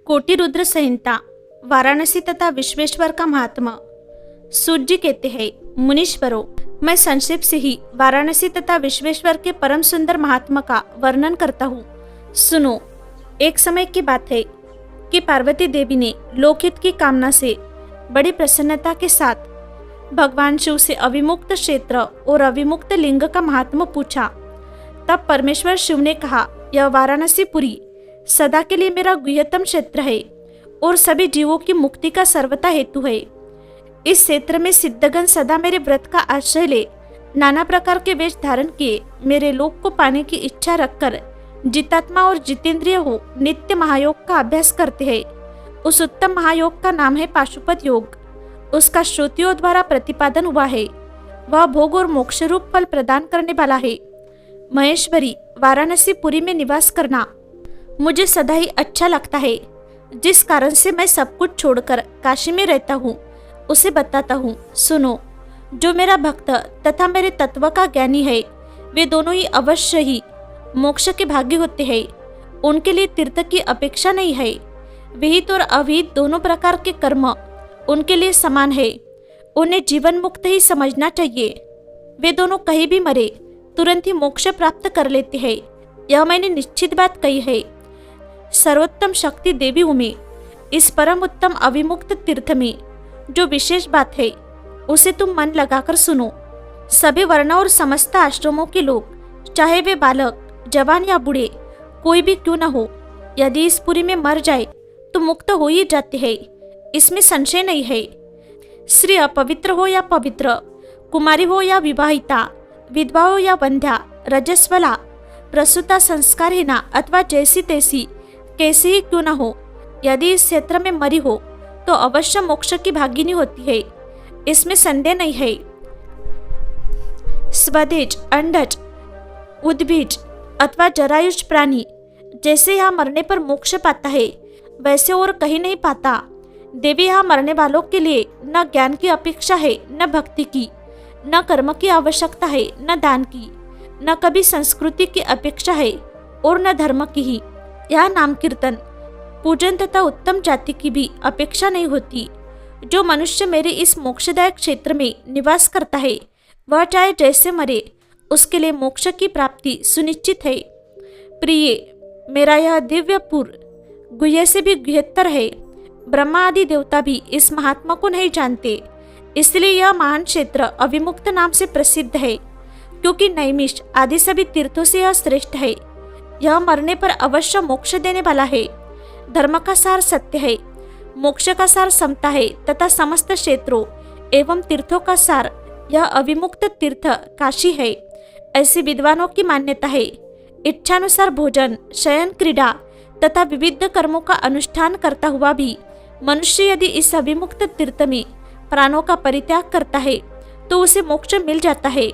कोटि रुद्र संहिता वाराणसी तथा विश्वेश्वर का महात्मा। सूत जी कहते हैं, मुनीश्वरों, मैं संक्षेप से ही वाराणसी तथा विश्वेश्वर के परम सुंदर महात्मा का वर्णन करता हूँ। सुनो। एक समय की बात है कि पार्वती देवी ने लोकहित की कामना से बड़ी प्रसन्नता के साथ भगवान शिव से अविमुक्त क्षेत्र और अविमुक्त लिंग का महात्मा पूछा। तब परमेश्वर शिव ने कहा, यह वाराणसीपुरी सदा के लिए मेरा गुह्यतम क्षेत्र है और सभी जीवों की मुक्ति का सर्वथा हेतु है। इस क्षेत्र में सिद्धगण सदा मेरे व्रत का आश्रय ले नाना प्रकार के वेश धारण किए मेरे लोक को पाने की इच्छा रखकर जितात्मा और जितेंद्रिय हो नित्य महायोग का अभ्यास करते हैं। उस उत्तम महायोग का नाम है पाशुपत योग। उसका श्रुतियों द्वारा प्रतिपादन हुआ है। वह भोग और मोक्ष रूप फल प्रदान करने वाला है। महेश्वरी, वाराणसीपुरी में निवास करना मुझे सदा ही अच्छा लगता है। जिस कारण से मैं सब कुछ छोड़कर काशी में रहता हूँ उसे बताता हूँ। सुनो। जो मेरा भक्त तथा मेरे तत्व का ज्ञानी है वे दोनों ही अवश्य ही मोक्ष के भागी होते हैं। उनके लिए तीर्थ की अपेक्षा नहीं है। विहित और अविहित दोनों प्रकार के कर्म उनके लिए समान है। उन्हें जीवन मुक्त ही समझना चाहिए। वे दोनों कहीं भी मरे तुरंत ही मोक्ष प्राप्त कर लेते हैं। यह मैंने निश्चित बात कही है। सर्वोत्तम शक्ति देवी हूँ मैं। इस परम उत्तम अविमुक्त तीर्थ में जो विशेष बात है उसे तुम मन लगाकर सुनो। सभी वर्ण और समस्त आश्रमों के लोग, चाहे वे बालक, जवान या बूढ़े, कोई भी क्यों न हो, यदि इस पुरी में मर जाए तो मुक्त हो ही जाते हैं। इसमें संशय नहीं है। स्त्री अपवित्र हो या पवित्र, कुमारी हो या विवाहिता, विधवा हो या वंध्या, रजस्वला, प्रसूता, संस्कारहीना अथवा जैसी तैसी कैसी ही क्यों न हो, यदि इस क्षेत्र में मरी हो तो अवश्य मोक्ष की भागिनी होती है। इसमें संदेह नहीं है। स्वदेज, अंडज, उद्भिज अथवा जरायुष प्राणी जैसे यहाँ मरने पर मोक्ष पाता है वैसे और कहीं नहीं पाता। देवी, यहाँ मरने वालों के लिए न ज्ञान की अपेक्षा है, न भक्ति की, न कर्म की आवश्यकता है, न दान की, न कभी संस्कृति की अपेक्षा है और न धर्म की ही। यहाँ नाम कीर्तन, पूजन तथा उत्तम जाति की भी अपेक्षा नहीं होती। जो मनुष्य मेरे इस मोक्षदायक क्षेत्र में निवास करता है वह चाहे जैसे मरे उसके लिए मोक्ष की प्राप्ति सुनिश्चित है। प्रिय, मेरा यह दिव्यपुर गुह्य से भी गुह्यतर है। ब्रह्मा आदि देवता भी इस महात्मा को नहीं जानते। इसलिए यह महान क्षेत्र अविमुक्त नाम से प्रसिद्ध है, क्योंकि नैमिष आदि सभी तीर्थों से यह श्रेष्ठ है। यह मरने पर अवश्य मोक्ष देने वाला है। धर्म का सार सत्य है, मोक्ष का सार समता है तथा समस्त क्षेत्रों एवं तीर्थों का सार यह अविमुक्त तीर्थ काशी है। ऐसी विद्वानों की मान्यता है। इच्छानुसार भोजन, शयन, क्रीड़ा तथा विविध कर्मों का अनुष्ठान करता हुआ भी मनुष्य यदि इस अविमुक्त तीर्थ में प्राणों का परित्याग करता है तो उसे मोक्ष मिल जाता है।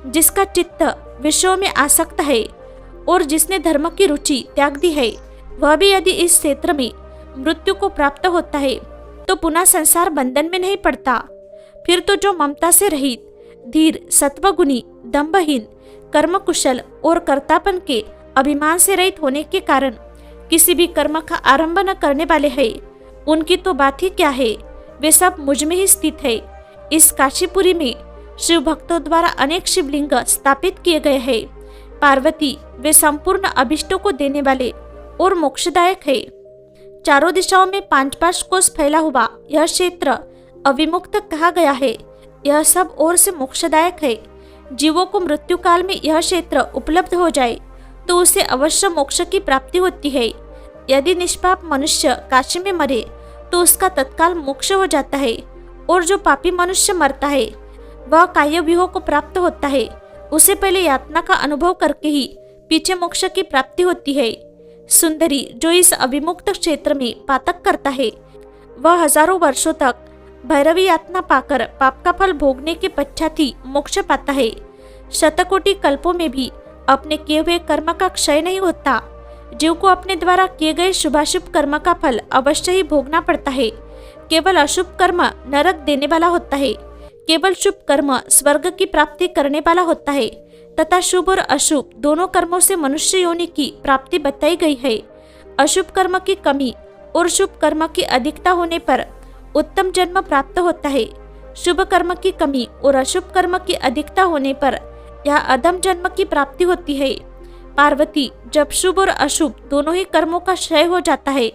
जिसका चित्त विषयों में आसक्त है और जिसने धर्म की रुचि त्याग दी है वह भी यदि इस क्षेत्र में मृत्यु को प्राप्त होता है तो पुनः संसार बंधन में नहीं पड़ता। फिर तो जो ममता से रहित, धीर, सत्वगुणी, दंभहीन, कर्मकुशल और कर्तापन के अभिमान से रहित होने के कारण किसी भी कर्म का आरंभ न करने वाले हैं, उनकी तो बात ही क्या है। वे सब मुझ में ही स्थित है। इस काशीपुरी में शिव भक्तों द्वारा अनेक शिवलिंग स्थापित किए गए हैं। पार्वती, वे संपूर्ण अभिष्टों को देने वाले और मोक्षदायक है। चारों दिशाओं में 5-5 कोस फैला हुआ यह क्षेत्र अविमुक्त कहा गया है। यह सब ओर से मोक्षदायक है। जीवों को मृत्यु काल में यह क्षेत्र उपलब्ध हो जाए तो उसे अवश्य मोक्ष की प्राप्ति होती है। यदि निष्पाप मनुष्य काशी में मरे तो उसका तत्काल मोक्ष हो जाता है और जो पापी मनुष्य मरता है वह कायव्यूह को प्राप्त होता है। उसे पहले यातना का अनुभव करके ही पीछे मोक्ष की प्राप्ति होती है। सुंदरी, जो इस अविमुक्त क्षेत्र में पातक करता है वह हजारों वर्षों तक भैरवी यातना पाकर पाप का फल भोगने के पश्चात ही मोक्ष पाता है। शतकोटि कल्पों में भी अपने किए हुए कर्म का क्षय नहीं होता। जीव को अपने द्वारा किए गए शुभाशुभ कर्म का फल अवश्य ही भोगना पड़ता है। केवल अशुभ कर्म नरक देने वाला होता है। केवल शुभ कर्म स्वर्ग की प्राप्ति करने वाला होता है तथा शुभ और अशुभ दोनों कर्मों से मनुष्य योनि की प्राप्ति बताई गई है। अशुभ कर्म की कमी और शुभ कर्म की अधिकता होने पर उत्तम जन्म प्राप्त होता है। शुभ कर्म की कमी और अशुभ कर्म की अधिकता होने पर यह अधम जन्म की प्राप्ति होती है। पार्वती, जब शुभ और अशुभ दोनों ही कर्मों का क्षय हो जाता है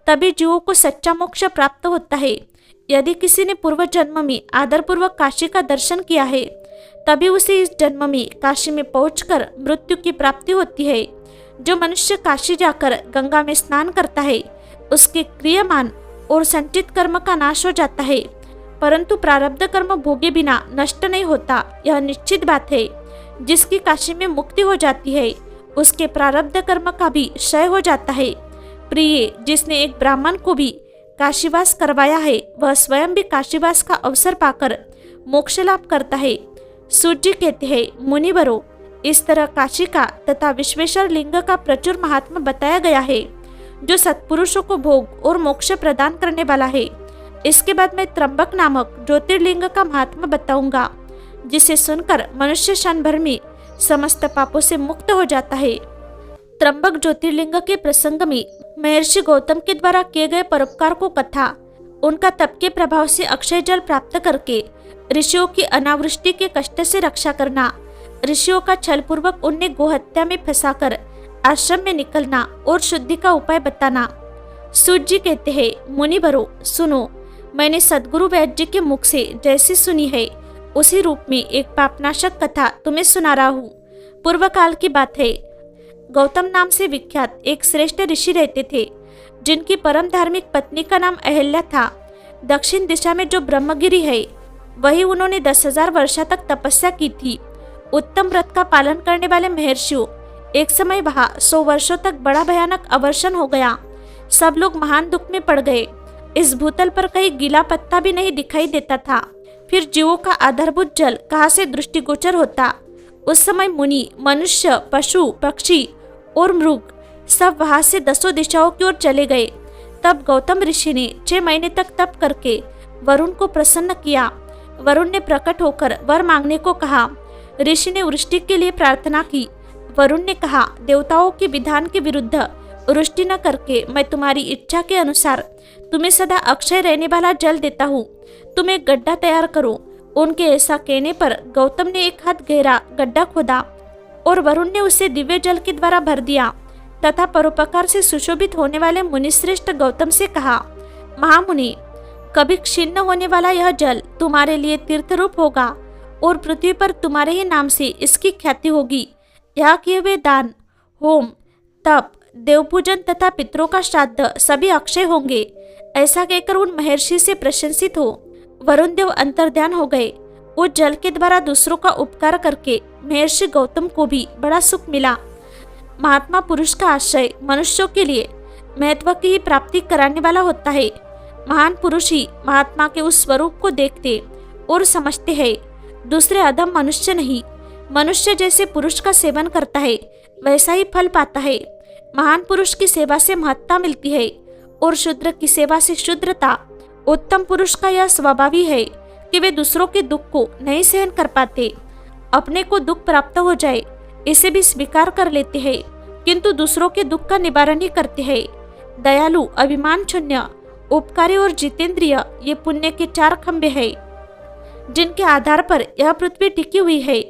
तभी जीवों को सच्चा मोक्ष प्राप्त होता है। यदि किसी ने पूर्व जन्म में आदरपूर्वक काशी का दर्शन किया है तभी उसे इस जन्म में काशी में पहुंचकर मृत्यु की प्राप्ति होती है। जो मनुष्य काशी जाकर गंगा में स्नान करता है उसके क्रियमान और संचित कर्म का नाश हो जाता है, परंतु प्रारब्ध कर्म भोगे बिना नष्ट नहीं होता, यह निश्चित बात है। जिसकी काशी में मुक्ति हो जाती है उसके प्रारब्ध कर्म का भी क्षय हो जाता है। प्रिय, जिसने एक ब्राह्मण को भी काशीवास करवाया है वह स्वयं भी काशीवास का अवसर पाकर मोक्ष लाभ करता है। सूत जी कहते हैं, मुनिवरों, इस तरह काशी का तथा विश्वेश्वर लिंग का प्रचुर महात्मा बताया गया है जो सत्पुरुषों को भोग और मोक्ष प्रदान करने वाला है। इसके बाद मैं त्र्यंबक नामक ज्योतिर्लिंग का महात्मा बताऊंगा जिसे सुनकर मनुष्य क्षण भर में समस्त पापों से मुक्त हो जाता है। त्र्यंबक ज्योतिर्लिंग के प्रसंग में महर्षि गौतम के द्वारा किए गए परोपकार को कथा, उनका तप के प्रभाव से अक्षय जल प्राप्त करके ऋषियों की अनावृष्टि के कष्ट से रक्षा करना, ऋषियों का छलपूर्वक उन्हें गोहत्या में फंसाकर आश्रम में निकलना और शुद्धि का उपाय बताना। सूत जी कहते हैं, मुनिवरों, सुनो, मैंने सद्गुरु वैद्य जी के मुख से जैसी सुनी है उसी रूप में एक पापनाशक कथा तुम्हें सुना रहा हूँ। पूर्व काल की बात है। गौतम नाम से विख्यात एक श्रेष्ठ ऋषि रहते थे जिनकी परम धार्मिक पत्नी का नाम अहल्या था। दक्षिण दिशा में जो ब्रह्मगिरी है वही उन्होंने 10,000 वर्षों तक तपस्या की थी। उत्तम व्रत का पालन करने वाले महर्षियों, एक समय वहां 100 वर्षों तक बड़ा भयानक अवर्षण हो गया। सब लोग महान दुख में पड़ गए। इस भूतल पर कहीं गीला पत्ता भी नहीं दिखाई देता था। फिर जीवों का आधारभूत जल कहाँ से दृष्टिगोचर होता। उस समय मुनि, मनुष्य, पशु, पक्षी और मृग सब वहां से 10 दिशाओं की ओर चले गए। तब गौतम ऋषि ने 6 महीने तक तप करके वरुण को प्रसन्न किया। वरुण ने प्रकट होकर वर मांगने को कहा। ऋषि ने वृष्टि के लिए प्रार्थना की। वरुण ने कहा, देवताओं के विधान के विरुद्ध वृष्टि न करके मैं तुम्हारी इच्छा के अनुसार तुम्हें सदा अक्षय रहने वाला जल देता हूँ। तुम एक गड्ढा तैयार करो। उनके ऐसा कहने पर गौतम ने 1 हाथ गहरा गड्ढा खोदा और वरुण ने उसे दिव्य जल के द्वारा भर दिया तथा परोपकार से सुशोभित होने वाले मुनिश्रेष्ठ गौतम से कहा, महामुनि, कभी क्षीण होने वाला यह जल तुम्हारे लिए तीर्थ रूप होगा और पृथ्वी पर तुम्हारे ही नाम से इसकी ख्याति होगी। यहाँ किए हुए दान, होम, तप, देवपूजन तथा पितरों का श्राद्ध सभी अक्षय होंगे। ऐसा कहकर उन महर्षि से प्रशंसित हो वरुण देव अंतर्ध्यान हो गए। उस जल के द्वारा दूसरों का उपकार करके महर्षि गौतम को भी बड़ा सुख मिला। महात्मा पुरुष का आश्रय मनुष्यों के लिए महत्व की ही प्राप्ति कराने वाला होता है। महान पुरुष ही महात्मा के उस स्वरूप को देखते और समझते हैं, दूसरे अधम मनुष्य नहीं। मनुष्य जैसे पुरुष का सेवन करता है वैसा ही फल पाता है। महान पुरुष की सेवा से महत्ता मिलती है और शूद्र की सेवा से शूद्रता। उत्तम पुरुष का यह स्वभाव ही है कि वे दूसरों के दुख को नहीं सहन कर पाते। अपने को दुख प्राप्त हो जाए इसे भी स्वीकार कर लेते हैं, किंतु दूसरों के दुख का निवारण ही करते हैं। दयालु, अभिमान शून्य, उपकारी और जितेंद्रिय ये पुण्य के 4 खंभे हैं जिनके आधार पर यह पृथ्वी टिकी हुई है।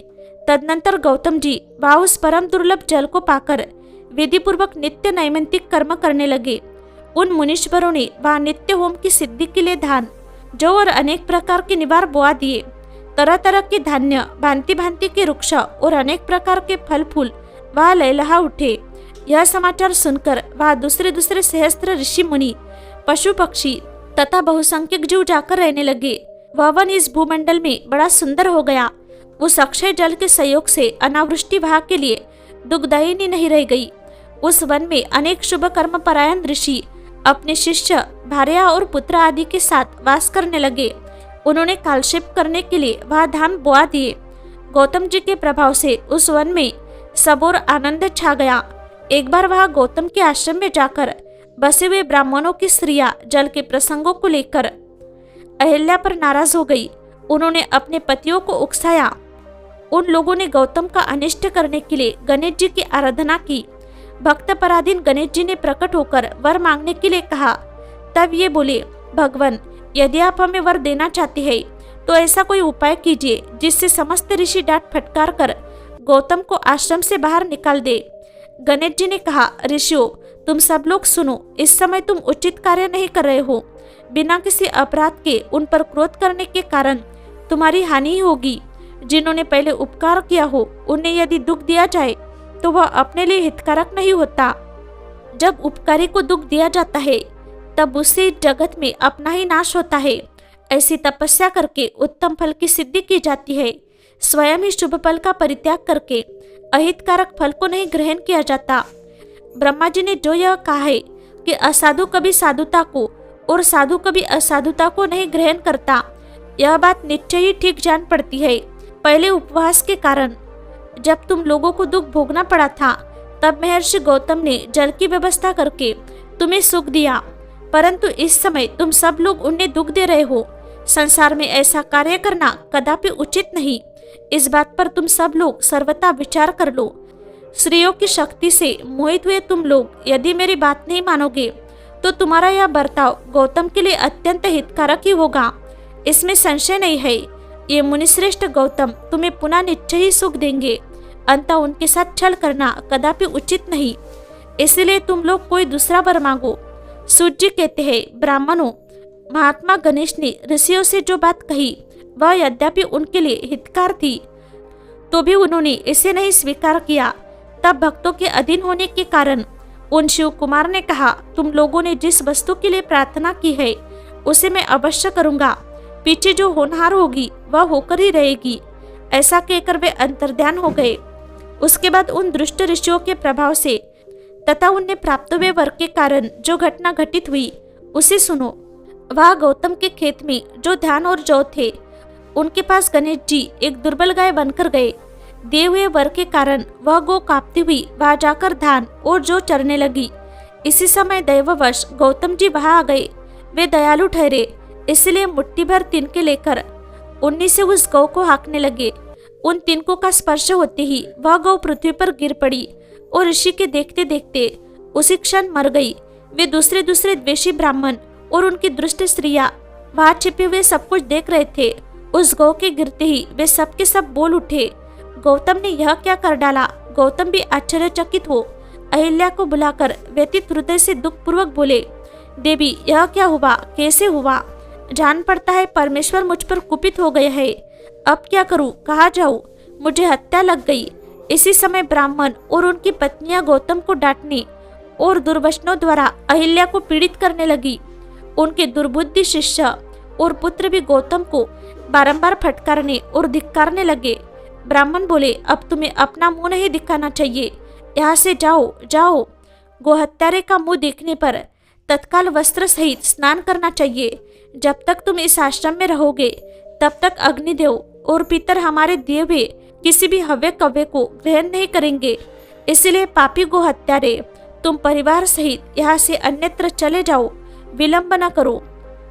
तदनंतर गौतम जी वह उस परम दुर्लभ जल को पाकर विधि पूर्वक नित्य नैमित्तिक कर्म करने लगे। उन मुनीश्वरों ने वह नित्य होम की सिद्धि के लिए धान, जौ और अनेक प्रकार के निवार बोआ दिए। तरह तरह के धान्य, भांति भांति के वृक्ष और अनेक प्रकार के फल फूल वह लहलहा उठे। यह समाचार सुनकर वह दूसरे दूसरे सहस्त्र ऋषि मुनि, पशु पक्षी तथा बहुसंख्यक जीव जाकर रहने लगे। वह वन इस भूमंडल में बड़ा सुंदर हो गया। उस अक्षय जल के सहयोग से अनावृष्टि वहां के लिए दुखदायिनी नहीं रह गई। उस वन में अनेक शुभ कर्म परायण ऋषि अपने शिष्य, भार्या और पुत्र आदि के साथ वास करने लगे। उन्होंने कालक्षेप करने के लिए वह धान बोआ दिए। गौतम जी के प्रभाव से उस वन में सब और आनंद छा गया। एक बार वह गौतम के आश्रम में जाकर बसे हुए ब्राह्मणों की स्त्रियां जल के प्रसंगों को लेकर अहिल्या पर नाराज हो गई। उन्होंने अपने पतियों को उकसाया। उन लोगों ने गौतम का अनिष्ट करने के लिए गणेश जी की आराधना की। भक्त पराधीन गणेश जी ने प्रकट होकर वर मांगने के लिए कहा। तब ये बोले, भगवान, यदि आप हमें वर देना चाहते हैं तो ऐसा कोई उपाय कीजिए जिससे समस्त ऋषि डांट फटकार कर गौतम को आश्रम से बाहर निकाल दे। गणेश जी ने कहा, ऋषियों, तुम सब लोग सुनो, इस समय तुम उचित कार्य नहीं कर रहे हो। बिना किसी अपराध के उन पर क्रोध करने के कारण तुम्हारी हानि ही होगी। जिन्होंने पहले उपकार किया हो उन्हें यदि दुख दिया जाए तो वह अपने लिए हितकारक नहीं होता। जब उपकारी को दुख दिया जाता है तब उससे जगत में अपना ही नाश होता है। ऐसी तपस्या करके उत्तम फल की सिद्धि की जाती है। स्वयं ही शुभ फल का परित्याग करके अहितकारक फल को नहीं ग्रहण किया जाता। ब्रह्मा जी ने जो यह कहा है कि असाधु कभी साधुता को और साधु कभी असाधुता को नहीं ग्रहण करता, यह बात निश्चय ही ठीक जान पड़ती है। पहले उपवास के कारण जब तुम लोगों को दुख भोगना पड़ा था तब महर्षि गौतम ने जल की व्यवस्था करके तुम्हें सुख दिया, परंतु इस समय तुम सब लोग उन्हें दुख दे रहे हो। संसार में ऐसा कार्य करना कदापि उचित नहीं। इस बात पर तुम सब लोग सर्वथा विचार कर लो। स्त्रियों की शक्ति से मोहित हुए तुम लोग यदि मेरी बात नहीं मानोगे तो तुम्हारा यह बर्ताव गौतम के लिए अत्यंत हितकारक ही होगा, इसमें संशय नहीं है। ये मुनिश्रेष्ठ गौतम तुम्हें पुनः निश्चय ही सुख देंगे, अंततः उनके साथ छल करना कदापि उचित नहीं। इसलिए तुम लोग कोई दूसरा वर मांगो। सूत जी कहते हैं, ब्राह्मणों, महात्मा गणेश ने ऋषियों से जो बात कही वह यद्यपि उनके लिए हितकार थी तो भी उन्होंने इसे नहीं स्वीकार किया। तब भक्तों के अधीन होने के कारण उन शिव कुमार ने कहा, तुम लोगों ने जिस वस्तु के लिए प्रार्थना की है उसे मैं अवश्य करूंगा। पीछे जो होनहार होगी वह होकर ही रहेगी। ऐसा कहकर वे अंतर्ध्यान हो गए। उसके बाद उन दुष्ट ऋषियों के प्रभाव से तथा उन्हें प्राप्त हुए वर के कारण जो घटना घटित हुई उसे सुनो। वह गौतम के खेत में जो धान और जौ थे उनके पास गणेश जी एक दुर्बल गाय बनकर गए। दिए हुए वर के कारण वह गौ कांपती हुई वहां जाकर धान और जौ चरने लगी। इसी समय दैववश गौतम जी वहां आ गए। वे दयालु ठहरे, इसलिए मुट्ठी भर तिनके लेकर उन्हीं से उस गौ को हाँकने लगे। उन तिनकों का स्पर्श होते ही वह गौ पृथ्वी पर गिर पड़ी और ऋषि के देखते देखते उसी क्षण मर गई। वे दूसरे दूसरे द्वेषी ब्राह्मण और उनकी दुष्ट स्त्रियां वहां छिपे हुए सब कुछ देख रहे थे। उस गौ के गिरते ही वे सबके सब बोल उठे, गौतम ने यह क्या कर डाला। गौतम भी आश्चर्यचकित हो अहिल्या को बुलाकर व्यथित हृदय से दुखपूर्वक बोले, देवी, यह क्या हुआ, कैसे हुआ? जान पड़ता है परमेश्वर मुझ पर कुपित हो गया है। अब क्या करूं, कहाँ जाऊं? मुझे हत्या लग गई। इसी समय ब्राह्मण और उनकी पत्नियां गौतम को डांटने और दुर्वचनों द्वारा अहिल्या को पीड़ित करने लगी। उनके दुर्बुद्धि शिष्य और पुत्र भी गौतम को बारंबार फटकारने और धिक्कारने लगे। ब्राह्मण बोले, अब तुम्हें अपना मुंह नहीं दिखाना चाहिए, यहाँ से जाओ जाओ। गोहत्यारे का मुंह देखने पर तत्काल वस्त्र सहित स्नान करना चाहिए। जब तक तुम इस आश्रम में रहोगे तब तक अग्निदेव और पितर हमारे दिए हुए किसी भी हव्य कव्य को ग्रहण नहीं करेंगे। इसलिए पापी गोहत्यारे, तुम परिवार सहित यहाँ से अन्यत्र चले जाओ, विलंब न करो।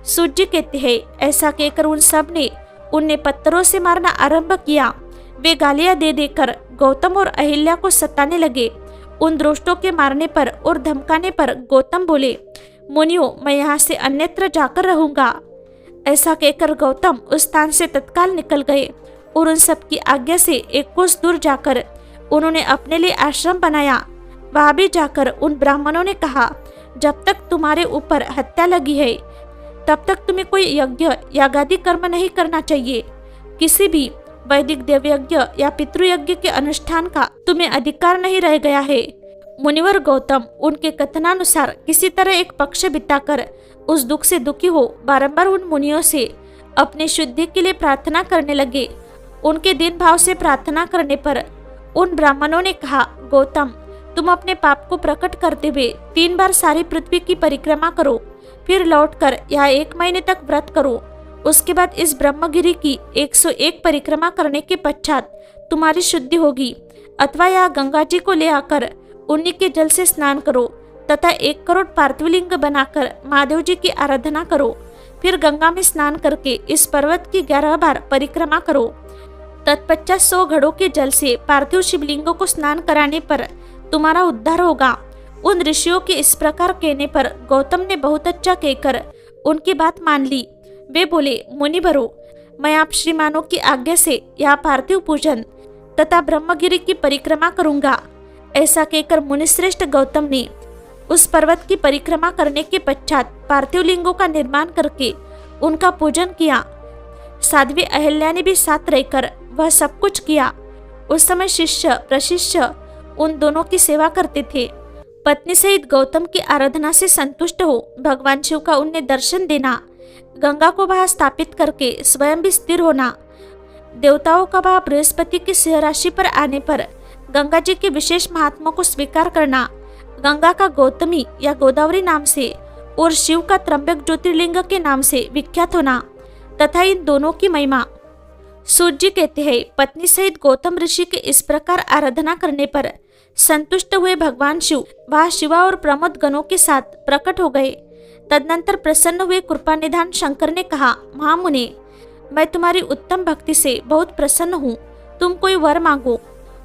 सूत जी कहते हैं, ऐसा कहकर उन सब ने उन्हें पत्थरों से मारना आरंभ किया। वे गालियां दे देकर गौतम और अहिल्या को सताने लगे। उन दुष्टों के मारने पर और धमकाने पर गौतम बोले, मुनियों, मैं यहाँ से अन्यत्र जाकर रहूंगा। ऐसा कहकर गौतम उस स्थान से तत्काल निकल गए और उन सब की आज्ञा से एक कोस दूर जाकर उन्होंने अपने लिए आश्रम बनाया। वहां भी जाकर उन ब्राह्मणों ने कहा, जब तक तुम्हारे ऊपर हत्या लगी है तब तक तुम्हें कोई यज्ञ यागादि कर्म नहीं करना चाहिए। किसी भी वैदिक देवयज्ञ या पितृयज्ञ के अनुष्ठान का तुम्हें अधिकार नहीं रह गया है। मुनिवर गौतम उनके कथनानुसार किसी तरह एक पक्ष बिताकर उस दुख से दुखी हो बारंबार उन मुनियों से अपनी शुद्धि के लिए प्रार्थना करने लगे। उनके दीन भाव से प्रार्थना करने पर उन ब्राह्मणों ने कहा, गौतम, तुम अपने पाप को प्रकट करते हुए 3 बार सारी पृथ्वी की परिक्रमा करो, फिर लौटकर यहाँ 1 महीने तक व्रत करो। उसके बाद इस ब्रह्मगिरी की 101 परिक्रमा करने के पश्चात तुम्हारी शुद्धि होगी। अथवा यहाँ गंगा जी को ले आकर उन्हीं के जल से स्नान करो तथा 1 करोड़ पार्थिव लिंग बनाकर महादेव जी की आराधना करो। फिर गंगा में स्नान करके इस पर्वत की 11 बार परिक्रमा करो। तत्पश्चात 100 घड़ों के जल से पार्थिव शिवलिंगों को स्नान कराने पर तुम्हारा उद्धार होगा। उन ऋषियों के इस प्रकार कहने पर गौतम ने बहुत अच्छा कहकर उनकी बात मान ली। वे बोले, मुनिवरों, मैं आप श्रीमानों की आज्ञा से यहाँ पार्थिव पूजन तथा ब्रह्मगिरी की परिक्रमा करूंगा। ऐसा कहकर मुनिश्रेष्ठ गौतम ने उस पर्वत की परिक्रमा करने के पश्चात पार्थिव लिंगों का निर्माण करके उनका पूजन किया। साध्वी अहिल्या ने भी साथ रहकर वह सब कुछ किया। उस समय शिष्य प्रशिष्य उन दोनों की सेवा करते थे। पत्नी सहित गौतम की आराधना से संतुष्ट हो भगवान शिव का उन्हें दर्शन देना, गंगा को वहां स्थापित करके स्वयं भी स्थिर होना, देवताओं का वहां बृहस्पति की सिंह राशि पर आने पर गंगा जी के विशेष महात्मा को स्वीकार करना, गंगा का गौतमी या गोदावरी नाम से और शिव का त्र्यंबक ज्योतिर्लिंग के नाम से विख्यात होना तथा इन दोनों की महिमा। सूत जी कहते हैं, पत्नी सहित गौतम ऋषि के इस प्रकार आराधना करने पर संतुष्ट हुए भगवान शिव वह शिवा और प्रमोद गणों के साथ प्रकट हो गए। तदनंतर प्रसन्न हुए कृपा निधान शंकर ने कहा, महामुने, मैं तुम्हारी उत्तम भक्ति से बहुत प्रसन्न हूँ, तुम कोई वर मांगो।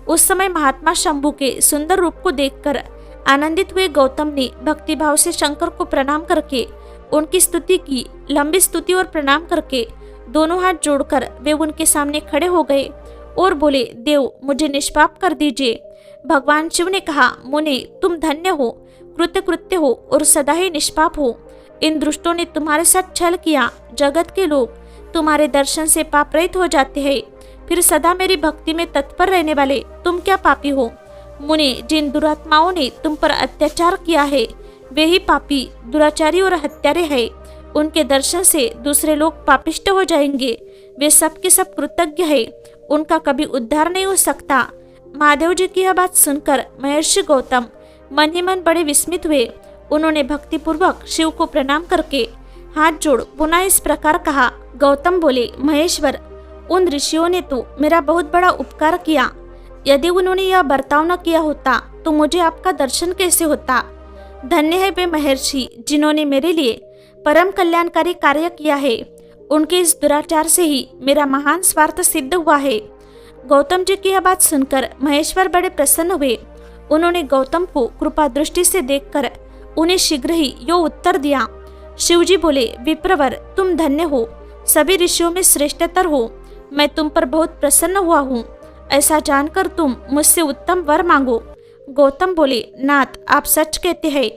उस समय महात्मा शंभु के सुंदर रूप को देखकर आनंदित हुए गौतम ने भक्तिभाव से शंकर को प्रणाम करके उनकी स्तुति की। लंबी स्तुति और प्रणाम करके दोनों हाथ जोड़कर वे उनके सामने खड़े हो गए और बोले, देव, मुझे निष्पाप कर दीजिए। भगवान शिव ने कहा, मुने, तुम धन्य हो, कृतकृत्य हो और सदा ही निष्पाप हो। इन दुष्टों ने तुम्हारे साथ छल किया। जगत के लोग तुम्हारे दर्शन से पाप रहित हो जाते हैं, फिर सदा मेरी भक्ति में तत्पर रहने वाले तुम क्या पापी हो। मुने, जिन दुरात्माओं ने तुम पर अत्याचार किया है वे ही पापी, दुराचारी और हत्यारे हैं। उनके दर्शन से दूसरे लोग पापिष्ट हो जाएंगे। वे सब के सब कृतज्ञ हैं, उनका कभी उद्धार नहीं हो सकता। महादेव जी की यह बात सुनकर महर्षि गौतम मन ही मन बड़े विस्मित हुए। उन्होंने भक्तिपूर्वक शिव को प्रणाम करके हाथ जोड़ पुनः इस प्रकार कहा। गौतम बोले, महेश्वर, उन ऋषियों ने तो मेरा बहुत बड़ा उपकार किया। यदि उन्होंने यह बर्ताव न किया होता तो मुझे आपका दर्शन कैसे होता। धन्य है वे महर्षि जिन्होंने मेरे लिए परम कल्याणकारी कार्य किया है। उनके इस दुराचार से ही मेरा महान स्वार्थ सिद्ध हुआ है। गौतम जी की यह बात सुनकर महेश्वर बड़े प्रसन्न हुए। उन्होंने गौतम को कृपा दृष्टि से देखकर उन्हें शीघ्र ही यो उत्तर दिया। शिवजी बोले, विप्रवर, तुम धन्य हो, सभी ऋषियों में श्रेष्ठतर हो। मैं तुम पर बहुत प्रसन्न हुआ हूँ। ऐसा जानकर तुम मुझसे उत्तम वर मांगो। गौतम बोले, नाथ, आप सच कहते हैं।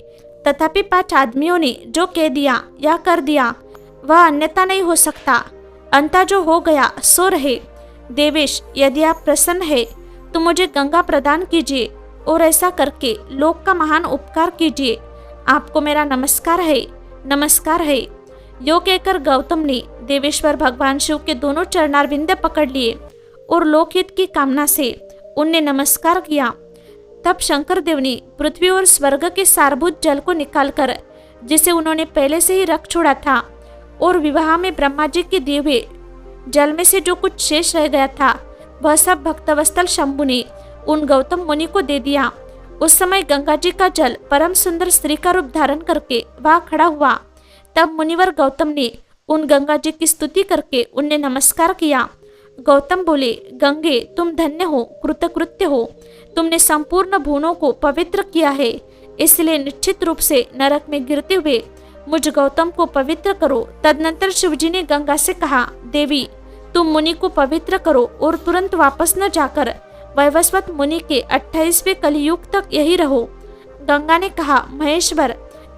तथापि 5 आदमियों ने जो कह दिया या कर दिया वह अन्यथा नहीं हो सकता। अंता जो हो गया सो रहे। देवेश, यदि आप प्रसन्न है तो मुझे गंगा प्रदान कीजिए और ऐसा करके लोक का महान उपकार कीजिए। आपको मेरा नमस्कार है, नमस्कार है। यो कहकर गौतम ने देवेश्वर भगवान शिव के दोनों चरणारविंद पकड़ लिए और लोकहित की कामना से उनने नमस्कार किया। तब शंकर देव ने पृथ्वी और स्वर्ग के सारभूत जल को निकालकर, जिसे उन्होंने पहले से ही रख छोड़ा था, और विवाह में ब्रह्मा जी के दिए हुए जल में से जो कुछ शेष रह गया था वह सब भक्तवत्सल शंभु ने उन गौतम मुनि को दे दिया। उस समय गंगा जी का जल परम सुंदर स्त्री का रूप धारण करके वहां खड़ा हुआ। तब मुनिवर गौतम ने उन गंगा जी की स्तुति करके उन्हें नमस्कार किया। गौतम बोले, गंगे, तुम धन्य हो, कृतकृत्य हो। तुमने संपूर्ण भुवनों को पवित्र किया है, इसलिए निश्चित रूप से नरक में गिरते हुए मुझ गौतम को पवित्र करो। तदनंतर शिवजी ने गंगा से कहा, देवी, तुम मुनि को पवित्र करो और तुरंत वापस न जाकर वैवस्वत मुनि के 28वें कलियुग तक यही रहो। गंगा ने कहा, महेश्वर,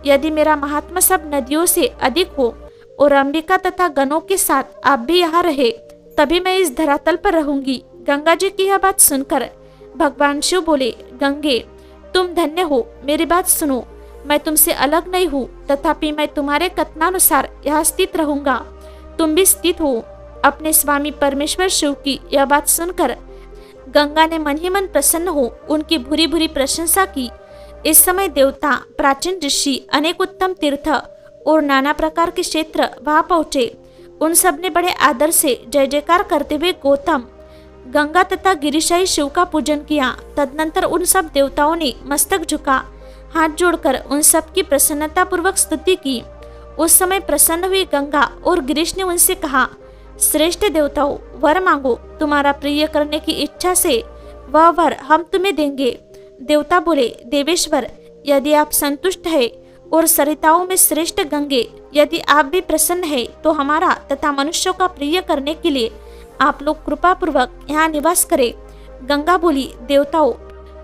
यदि मेरा महात्मा सब नदियों से अधिक हो और अंबिका तथा गणों के साथ आप भी यहाँ रहे, तभी मैं इस धरातल पर रहूंगी। गंगा जी की यह बात सुनकर भगवान शिव बोले, गंगे, तुम धन्य हो, मेरी बात सुनो। मैं तुमसे अलग नहीं हूँ, तथापि मैं तुम्हारे कथनानुसार यहाँ स्थित रहूंगा। तुम भी स्थित हो। अपने स्वामी परमेश्वर शिव की यह बात सुनकर गंगा ने मन ही मन प्रसन्न हो उनकी भूरी भूरी प्रशंसा की। इस समय देवता, प्राचीन ऋषि, अनेक उत्तम तीर्थ और नाना प्रकार के क्षेत्र वहां पहुंचे। उन सब ने बड़े आदर से जय जयकार करते हुए गौतम, गंगा तथा गिरिशाई शिव का पूजन किया। तदनंतर उन सब देवताओं ने मस्तक झुका, हाथ जोड़कर उन सब की प्रसन्नता पूर्वक स्तुति की। उस समय प्रसन्न हुई गंगा और गिरीश ने उनसे कहा, श्रेष्ठ देवताओं, वर मांगो। तुम्हारा प्रिय करने की इच्छा से वह वर हम तुम्हें देंगे। देवता बोले, देवेश्वर, यदि आप संतुष्ट है और सरिताओं में श्रेष्ठ गंगे यदि आप भी प्रसन्न है तो हमारा तथा मनुष्यों का प्रिय करने के लिए आप लोग कृपा पूर्वक यहाँ निवास करें। गंगा बोली, देवताओं,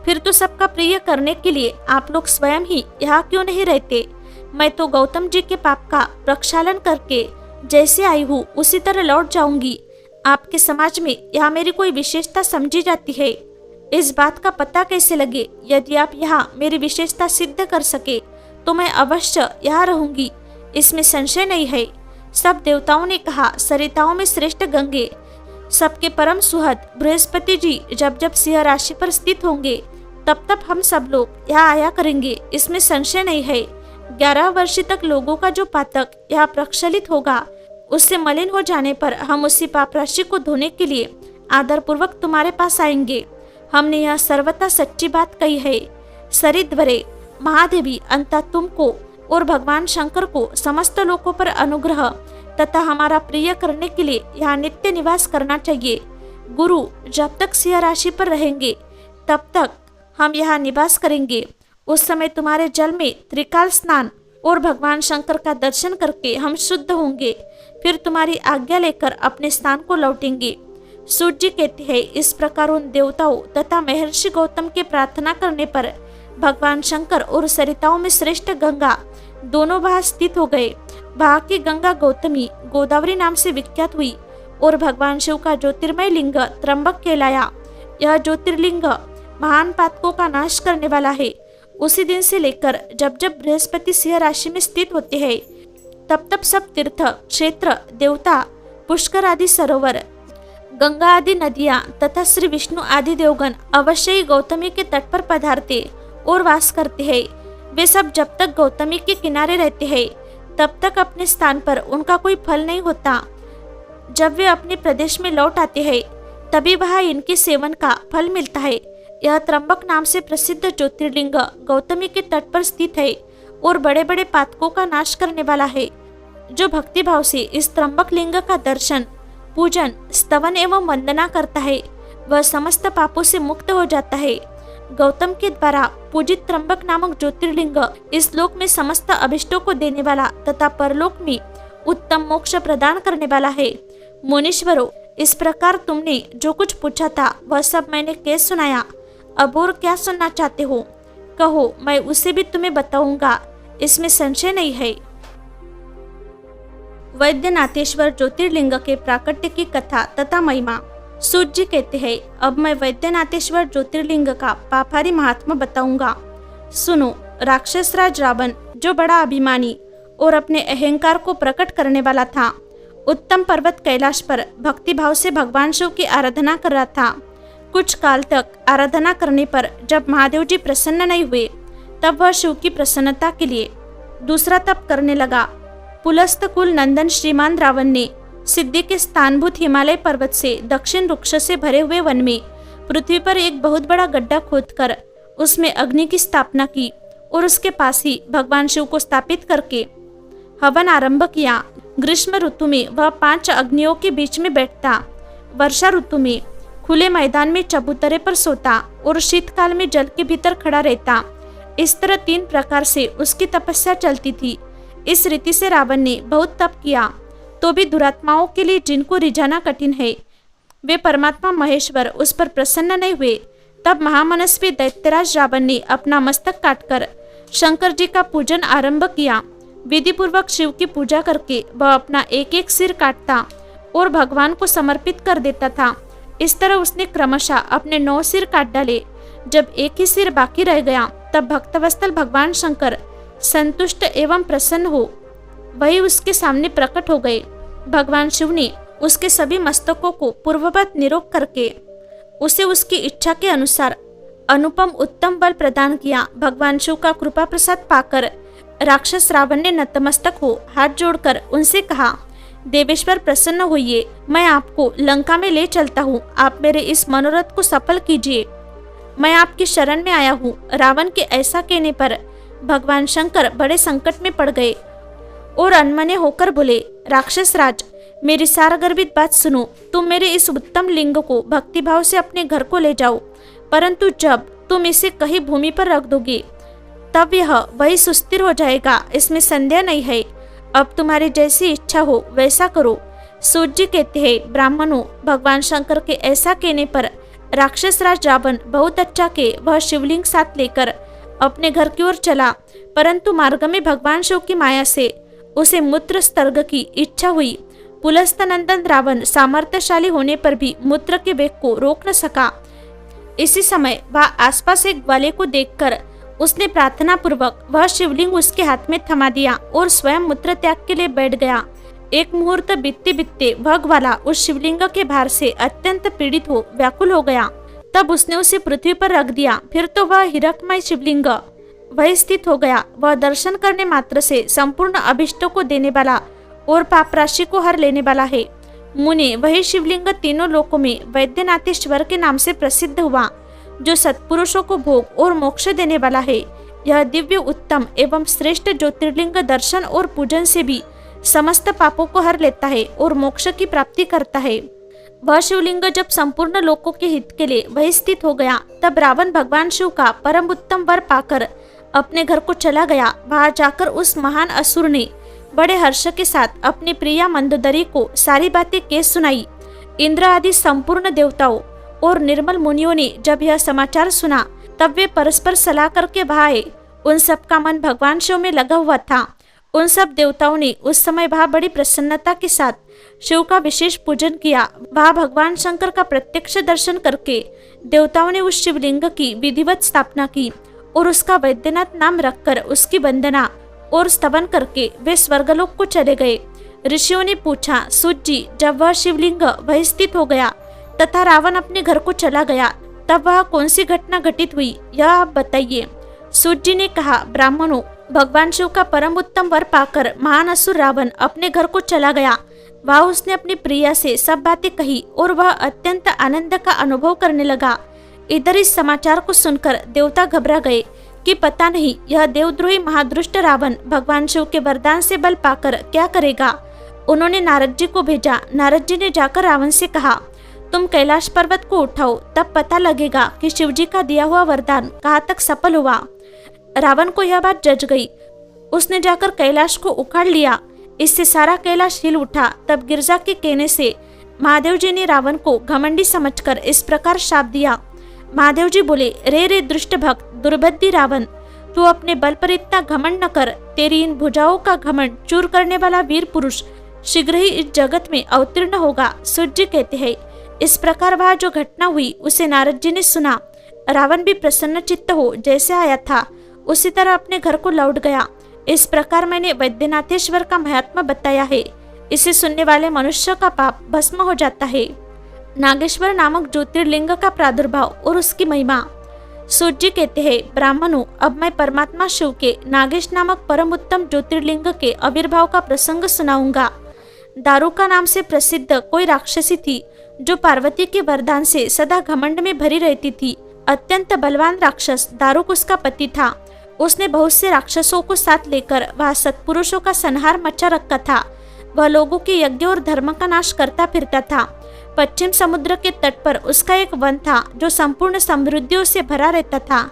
फिर तो सबका प्रिय करने के लिए आप लोग स्वयं ही यहाँ क्यों नहीं रहते? मैं तो गौतम जी के पाप का प्रक्षालन करके जैसे आई हूँ उसी तरह लौट जाऊंगी। आपके समाज में यहाँ मेरी कोई विशेषता समझी जाती है? इस बात का पता कैसे लगे? यदि आप यहाँ मेरी विशेषता सिद्ध कर सके तो मैं अवश्य यहाँ रहूंगी, इसमें संशय नहीं है। सब देवताओं ने कहा, सरिताओं में श्रेष्ठ गंगे, सबके परम सुहद बृहस्पति जी जब जब सिंह राशि पर स्थित होंगे तब तब हम सब लोग यहाँ आया करेंगे, इसमें संशय नहीं है। 11 वर्ष तक लोगों का जो पातक यहाँ प्रक्षालित होगा उससे मलिन हो जाने पर हम उसी पाप राशि को धोने के लिए आदर पूर्वक तुम्हारे पास आएंगे। हमने यह सर्वथा सच्ची बात कही है। सरिद्वरे महादेवी, अंततः तुमको और भगवान शंकर को समस्त लोकों पर अनुग्रह तथा हमारा प्रिय करने के लिए यहाँ नित्य निवास करना चाहिए। गुरु जब तक सिंह राशि पर रहेंगे तब तक हम यहाँ निवास करेंगे। उस समय तुम्हारे जल में त्रिकाल स्नान और भगवान शंकर का दर्शन करके हम शुद्ध होंगे, फिर तुम्हारी आज्ञा लेकर अपने स्थान को लौटेंगे। सूर्य जी कहते हैं, इस प्रकार उन देवताओं तथा महर्षि गौतम के प्रार्थना करने पर भगवान शंकर और सरिताओं में श्रेष्ठ गंगा दोनों वहां स्थित हो गए। वहां की गंगा गौतमी गोदावरी नाम से विख्यात हुई और भगवान शिव का ज्योतिर्मय लिंग त्र्यंबक कहलाया। यह ज्योतिर्लिंग महान पातकों का नाश करने वाला है। उसी दिन से लेकर जब जब बृहस्पति सिंह राशि में स्थित होते हैं तब तब सब तीर्थ क्षेत्र, देवता, पुष्कर आदि सरोवर, गंगा आदि नदियां तथा श्री विष्णु आदि देवगण अवश्य ही गौतमी के तट पर पधारते और वास करते हैं। वे सब जब तक गौतमी के किनारे रहते हैं तब तक अपने स्थान पर उनका कोई फल नहीं होता। जब वे अपने प्रदेश में लौट आते हैं तभी वहाँ इनके सेवन का फल मिलता है। यह त्र्यंबक नाम से प्रसिद्ध ज्योतिर्लिंग गौतमी के तट पर स्थित है और बड़े बड़े पातकों का नाश करने वाला है। जो भक्ति भाव से इस त्र्यंबक लिंग का दर्शन, पूजन, स्तवन एवं वंदना करता है वह समस्त पापों से मुक्त हो जाता है। गौतम के द्वारा पूजित त्र्यंबक नामक ज्योतिर्लिंग इस लोक में समस्त अभिष्टों को देने वाला तथा परलोक में उत्तम मोक्ष प्रदान करने वाला है। मुनीश्वरों, इस प्रकार तुमने जो कुछ पूछा था वह सब मैंने कह सुनाया। अब और क्या सुनना चाहते हो कहो, मैं उसे भी तुम्हें बताऊंगा, इसमें संशय नहीं है। वैद्यनाथेश्वर ज्योतिर्लिंग के प्राकट्य की कथा तथा महिमा। सूत जी कहते हैं, अब मैं वैद्यनाथेश्वर ज्योतिर्लिंग का पापारी महात्मा बताऊंगा। सुनो, राक्षस राज रावण जो बड़ा अभिमानी और अपने अहंकार को प्रकट करने वाला था, उत्तम पर्वत कैलाश पर भक्ति भाव से भगवान शिव की आराधना कर रहा था। कुछ काल तक आराधना करने पर जब महादेव जी प्रसन्न नहीं हुए तब वह शिव की प्रसन्नता के लिए दूसरा तप करने लगा। पुलस्त कुल नंदन श्रीमान रावण ने सिद्धि के स्थानभूत हिमालय पर्वत से दक्षिण वृक्ष से भरे हुए वन में पृथ्वी पर एक बहुत बड़ा गड्ढा खोदकर उसमें अग्नि की स्थापना की और उसके पास ही भगवान शिव को स्थापित करके हवन आरंभ किया। ग्रीष्म ऋतु में वह 5 अग्नियों के बीच में बैठता, वर्षा ऋतु में खुले मैदान में चबूतरे पर सोता और शीतकाल में जल के भीतर खड़ा रहता। इस तरह 3 प्रकार से उसकी तपस्या चलती थी। इस रीति से रावण ने बहुत तप किया तो भी दुरात्माओं के लिए जिनको रिझाना कठिन है, वे परमात्मा महेश्वर उस पर प्रसन्न नहीं हुए। तब महामनस्वी दैत्यराज रावण ने अपना मस्तक काटकर शंकर जी का पूजन आरंभ किया। विधि पूर्वक शिव की पूजा करके वह अपना एक एक सिर काटता और भगवान को समर्पित कर देता था। इस तरह उसने क्रमशः अपने 9 सिर काट डाले। जब एक ही सिर बाकी रह गया तब भक्तवत्सल भगवान शंकर संतुष्ट एवं प्रसन्न हो वही उसके सामने प्रकट हो गए। भगवान शिव ने उसके सभी मस्तकों को पूर्ववत निरोग करके उसे उसकी इच्छा के अनुसार अनुपम उत्तम बल प्रदान किया। भगवान शिव का कृपा प्रसाद पाकर राक्षस रावण ने नतमस्तक हो हाथ जोड़कर उनसे कहा, देवेश्वर प्रसन्न होइए, मैं आपको लंका में ले चलता हूँ, आप मेरे इस मनोरथ को सफल कीजिए, मैं आपकी शरण में आया हूँ। रावण के ऐसा कहने पर भगवान शंकर बड़े संकट में पड़ गए और अनमने होकर बोले, राक्षस राज, मेरी सारगर्भित बात सुनो। तुम मेरे इस उत्तम लिंग को भक्तिभाव से अपने घर को ले जाओ, परंतु जब तुम इसे कहीं भूमि पर रख दोगे तब यह वही सुस्थिर हो जाएगा, इसमें संदेह नहीं है। अब तुम्हारी जैसी इच्छा हो वैसा करो। सूत जी कहते हैं, ब्राह्मणों, भगवान शंकर के ऐसा कहने पर राक्षस राज रावण बहुत अच्छा के वह शिवलिंग साथ लेकर अपने घर की ओर चला, परंतु मार्ग में भगवान शिव की माया से उसे मूत्र स्तर्ग की इच्छा हुई। पुलस्त नंदन रावण सामर्थ्यशाली होने पर भी मूत्र के वेग को रोक न सका। इसी समय वह आसपास एक ग्वाले को देखकर उसने प्रार्थना पूर्वक वह शिवलिंग उसके हाथ में थमा दिया और स्वयं मूत्र त्याग के लिए बैठ गया। एक मुहूर्त बीतते बीतते वह ग्वाला उस शिवलिंग के भार से अत्यंत पीड़ित हो व्याकुल हो गया। तब उसने उसे पृथ्वी पर रख दिया। फिर तो वह हिरकमय शिवलिंग वही स्थित हो गया। वह दर्शन करने मात्र से संपूर्ण अभिष्टों को देने वाला और पाप राशि को हर लेने वाला है। मुने, वही शिवलिंग तीनों लोकों में वैद्यनाथेश्वर के नाम से प्रसिद्ध हुआ, जो सत्पुरुषों को भोग और मोक्ष देने वाला है। यह दिव्य, उत्तम एवं श्रेष्ठ ज्योतिर्लिंग दर्शन और पूजन से भी समस्त पापों को हर लेता है और मोक्ष की प्राप्ति करता है। वह शिवलिंग जब संपूर्ण लोकों के हित के लिए वही स्थित हो गया, तब रावण भगवान शिव का परम उत्तम वर पाकर अपने घर को चला गया। वहां जाकर उस महान असुर ने बड़े हर्ष के साथ अपनी प्रिया मंदोदरी को सारी बातें कह सुनाई। इंद्र आदि संपूर्ण देवताओं और निर्मल मुनियों ने जब यह समाचार सुना, तब वे परस्पर सलाह करके भाए। उन सब का मन भगवान शिव में लगा हुआ था। उन सब देवताओं ने उस समय वहां बड़ी प्रसन्नता के साथ शिव का विशेष पूजन किया। वहां भगवान शंकर का प्रत्यक्ष दर्शन करके देवताओं ने उस शिवलिंग की विधिवत स्थापना की और उसका वैद्यनाथ नाम रखकर उसकी वंदना और स्तवन करके वे स्वर्गलोक को चले गए। ऋषियों ने पूछा, सूत जी, जब वह शिवलिंग वही स्थित हो गया तथा रावण अपने घर को चला गया, तब वह कौन सी घटना घटित हुई, यह आप बताइए। सूत जी ने कहा, ब्राह्मणों, भगवान शिव का परम उत्तम वर पाकर महान असुर रावण अपने घर को चला गया। वह उसने अपनी प्रिया से सब बातें कही और वह अत्यंत आनंद का अनुभव करने लगा। इधर इस समाचार को सुनकर देवता घबरा गए कि पता नहीं यह देवद्रोही महादुष्ट रावण भगवान शिव के वरदान से बल पाकर क्या करेगा। उन्होंने नारद जी को भेजा। नारद जी ने जाकर रावण से कहा, तुम कैलाश पर्वत को उठाओ, तब पता लगेगा कि शिव जी का दिया हुआ वरदान कहाँ तक सफल हुआ। रावण को यह बात जच गई। उसने जाकर कैलाश को उखाड़ लिया। इससे सारा कैलाश हिल उठा। तब गिरजा के कहने से महादेव जी ने रावण को घमंडी समझकर इस प्रकार शाप दिया। महादेव जी बोले, रे दुष्ट भक्त, दुर्बुद्धि रावण, तू अपने बल पर इतना घमंड न कर। तेरी इन भुजाओं का घमंड चूर करने वाला वीर पुरुष शीघ्र ही इस जगत में अवतीर्ण होगा। सूत जी कहते हैं, इस प्रकार वह जो घटना हुई उसे नारद जी ने सुना। रावण भी प्रसन्न चित्त हो जैसे आया था उसी तरह अपने घर को लौट गया। इस प्रकार मैंने वैद्यनाथेश्वर का महात्मा बताया है। इसे सुनने वाले मनुष्य का पाप भस्म हो जाता है। नागेश्वर नामक ज्योतिर्लिंग का प्रादुर्भाव और उसकी महिमा। सूत जी कहते हैं, ब्राह्मणों, अब मैं परमात्मा शिव के नागेश नामक परम उत्तम ज्योतिर्लिंग के आविर्भाव का प्रसंग सुनाऊंगा। दारुका नाम से प्रसिद्ध कोई राक्षसी थी, जो पार्वती के वरदान से सदा घमंड में भरी रहती थी। अत्यंत बलवान राक्षस दारुक उसका पति था। उसने बहुत से राक्षसों को साथ लेकर वह सत्पुरुषों का संहार मचा रखा था। वह लोगों के यज्ञ और धर्म का नाश करता फिरता था। पश्चिम समुद्र के तट पर उसका एक वन था, जो संपूर्ण समृद्धियों से भरा रहता था।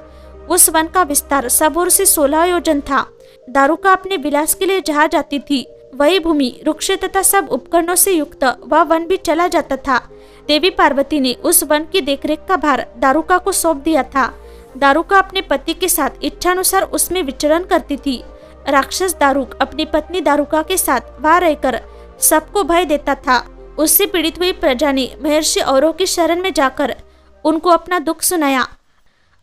उस वन का विस्तार सब ओर से 16 योजन था। दारुका अपने विलास के लिए जहाँ जाती थी, वही भूमि, वृक्ष तथा सब उपकरणों से युक्त वह वन भी चला जाता था। देवी पार्वती ने उस वन की देखरेख का भार दारुका को सौंप दिया था। दारुका अपने पति के साथ इच्छानुसार उसमें विचरण करती थी। राक्षस दारुक अपनी पत्नी दारुका के साथ वहां रहकर सबको भय देता था। उससे पीड़ित हुई प्रजा ने महर्षि औरों की शरण में जाकर उनको अपना दुख सुनाया।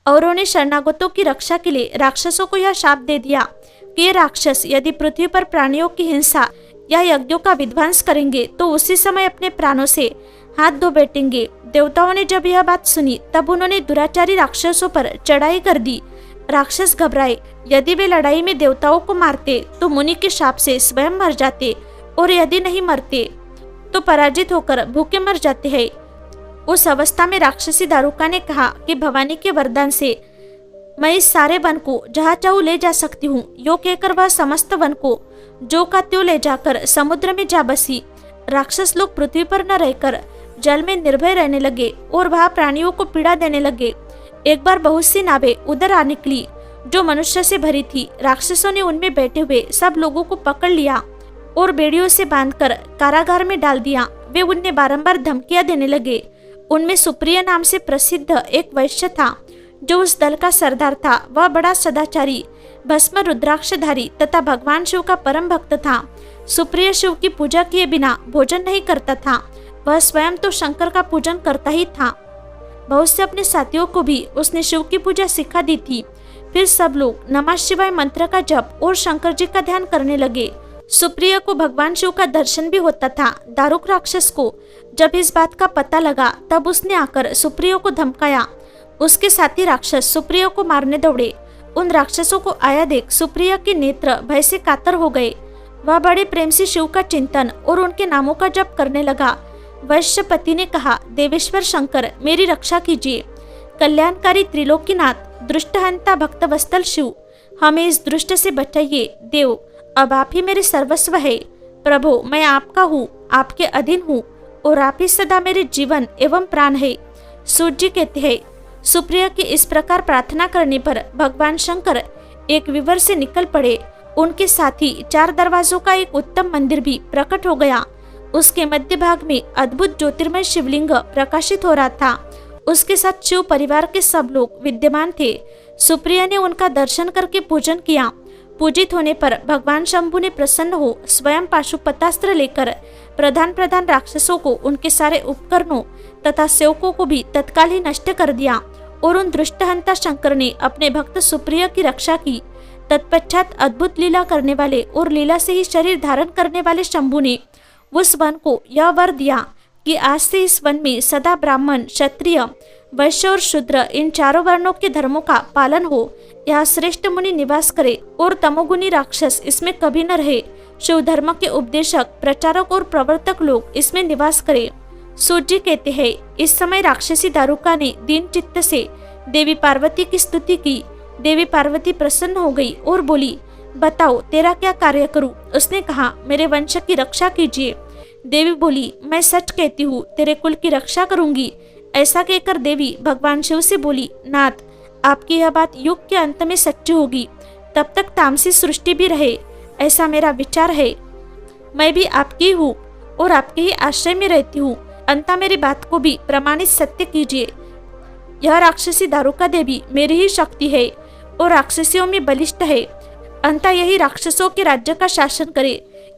औरों ने शरणागतों की रक्षा के लिए राक्षसों को यह शाप दे दिया कि ये राक्षस यदि पृथ्वी पर प्राणियों की हिंसा या यज्ञों का विध्वंस करेंगे तो उसी समय अपने प्राणों से हाथ धो बैठेंगे। देवताओं ने जब यह बात सुनी, तब उन्होंने दुराचारी राक्षसों पर चढ़ाई कर दी। राक्षस घबराए। यदि वे लड़ाई में देवताओं को मारते तो मुनि के शाप से स्वयं मर जाते, और यदि नहीं मरते तो पराजित होकर भूखे मर जाते हैं। उस अवस्था में राक्षसी दारुका ने कहा कि भवानी के वरदान से मैं इस सारे वन को जहाँ चाहूँ ले जा सकती हूँ। यो कहकर वह समस्त वन को जो का त्यों ले जाकर समुद्र में जा बसी। राक्षस लोग पृथ्वी पर न रहकर जल में निर्भय रहने लगे और वहाँ प्राणियों को पीड़ा देने लगे। एक बार बहुत सी नावें उधर आ निकली। जो मनुष्य से भरी थी। राक्षसों ने उनमें बैठे हुए सब लोगों को पकड़ लिया और बेड़ियों से बांधकर कारागार में डाल दिया। वे उन्हें बारंबार धमकियां देने लगे। उनमें सुप्रिय नाम से प्रसिद्ध एक वैश्य था जो उस दल का सरदार था। वह बड़ा सदाचारी, भस्म रुद्राक्षधारी तथा भगवान शिव का परम भक्त था। सुप्रिय शिव की पूजा किए बिना भोजन नहीं करता था। वह स्वयं तो शंकर का पूजन करता ही था। बहुत से अपने साथियों को भी उसने शिव की पूजा सिखा दी थी। फिर सब लोग नमः शिवाय मंत्र का जप और शंकर जी का ध्यान करने लगे। सुप्रिय को भगवान शिव का दर्शन भी होता था। दारुक राक्षस को जब इस बात का पता लगा तब उसने आकर सुप्रिय को धमकाया। उसके साथी राक्षस सुप्रिय को मारने दौड़े। उन राक्षसों को आया देख सुप्रिय के नेत्र भय से कातर हो गए। वह बड़े प्रेम से शिव का चिंतन और उनके नामों का जप करने लगा। वैश्यपति ने कहा, देवेश्वर शंकर मेरी रक्षा कीजिए। कल्याणकारी त्रिलोकीनाथ, दुष्टहंता भक्तवत्सल शिव, हमें इस दुष्ट से बचाइए। देव, अब आप ही मेरे सर्वस्व है। प्रभु, मैं आपका हूँ, आपके अधीन हूँ और आप ही सदा मेरे जीवन एवं प्राण है। सूर्य जी कहते हैं, सुप्रिया की इस प्रकार प्रार्थना करने पर भगवान शंकर एक विवर से निकल पड़े। उनके साथ ही 4 दरवाजों का एक उत्तम मंदिर भी प्रकट हो गया। उसके मध्य भाग में अद्भुत ज्योतिर्मय शिवलिंग प्रकाशित हो रहा था। उसके साथ शिव परिवार के सब लोग विद्यमान थे। सुप्रिया ने उनका दर्शन करके पूजन किया। पूजित होने पर भगवान शंभु ने प्रसन्न हो स्वयं पाशुपतास्त्र लेकर प्रधान राक्षसों को, उनके सारे उपकरणों तथा सेवकों को भी तत्काल ही नष्ट कर दिया और उन दुष्टहंता शंकर ने अपने भक्त सुप्रिया की रक्षा की। तत्पश्चात अद्भुत लीला करने वाले और लीला से ही शरीर धारण करने वाले शंभु ने उस वन को यह वर दिया कि आज से इस वन में सदा ब्राह्मण, क्षत्रिय, वैश्य और शूद्र इन 4 वर्णों के धर्मों का पालन हो। यहाँ श्रेष्ठ मुनि निवास करे और तमोगुनी राक्षस इसमें कभी न रहे। शिव धर्म के उपदेशक, प्रचारक और प्रवर्तक लोग इसमें निवास करे। सूर्य जी कहते हैं, इस समय राक्षसी दारुका ने दीन चित्त से देवी पार्वती की स्तुति की। देवी पार्वती प्रसन्न हो गई और बोली, बताओ तेरा क्या कार्य करूं? उसने कहा, मेरे वंश की रक्षा कीजिए। देवी बोली, मैं सच कहती हूँ, तेरे कुल की रक्षा करूंगी। ऐसा कहकर देवी भगवान शिव से बोली, नाथ, आपकी यह बात युग के अंत में सच्ची होगी, तब तक तामसी सृष्टि भी रहे, ऐसा मेरा विचार है। मैं भी आपकी हूँ और आपके ही आश्रय में रहती हूँ। अंत मेरी बात को भी प्रमाणित सत्य कीजिए। यह राक्षसी दारुका देवी मेरी ही शक्ति है और राक्षसियों में बलिष्ठ है। अंत यही राक्षसों के राज्य का शासन करे।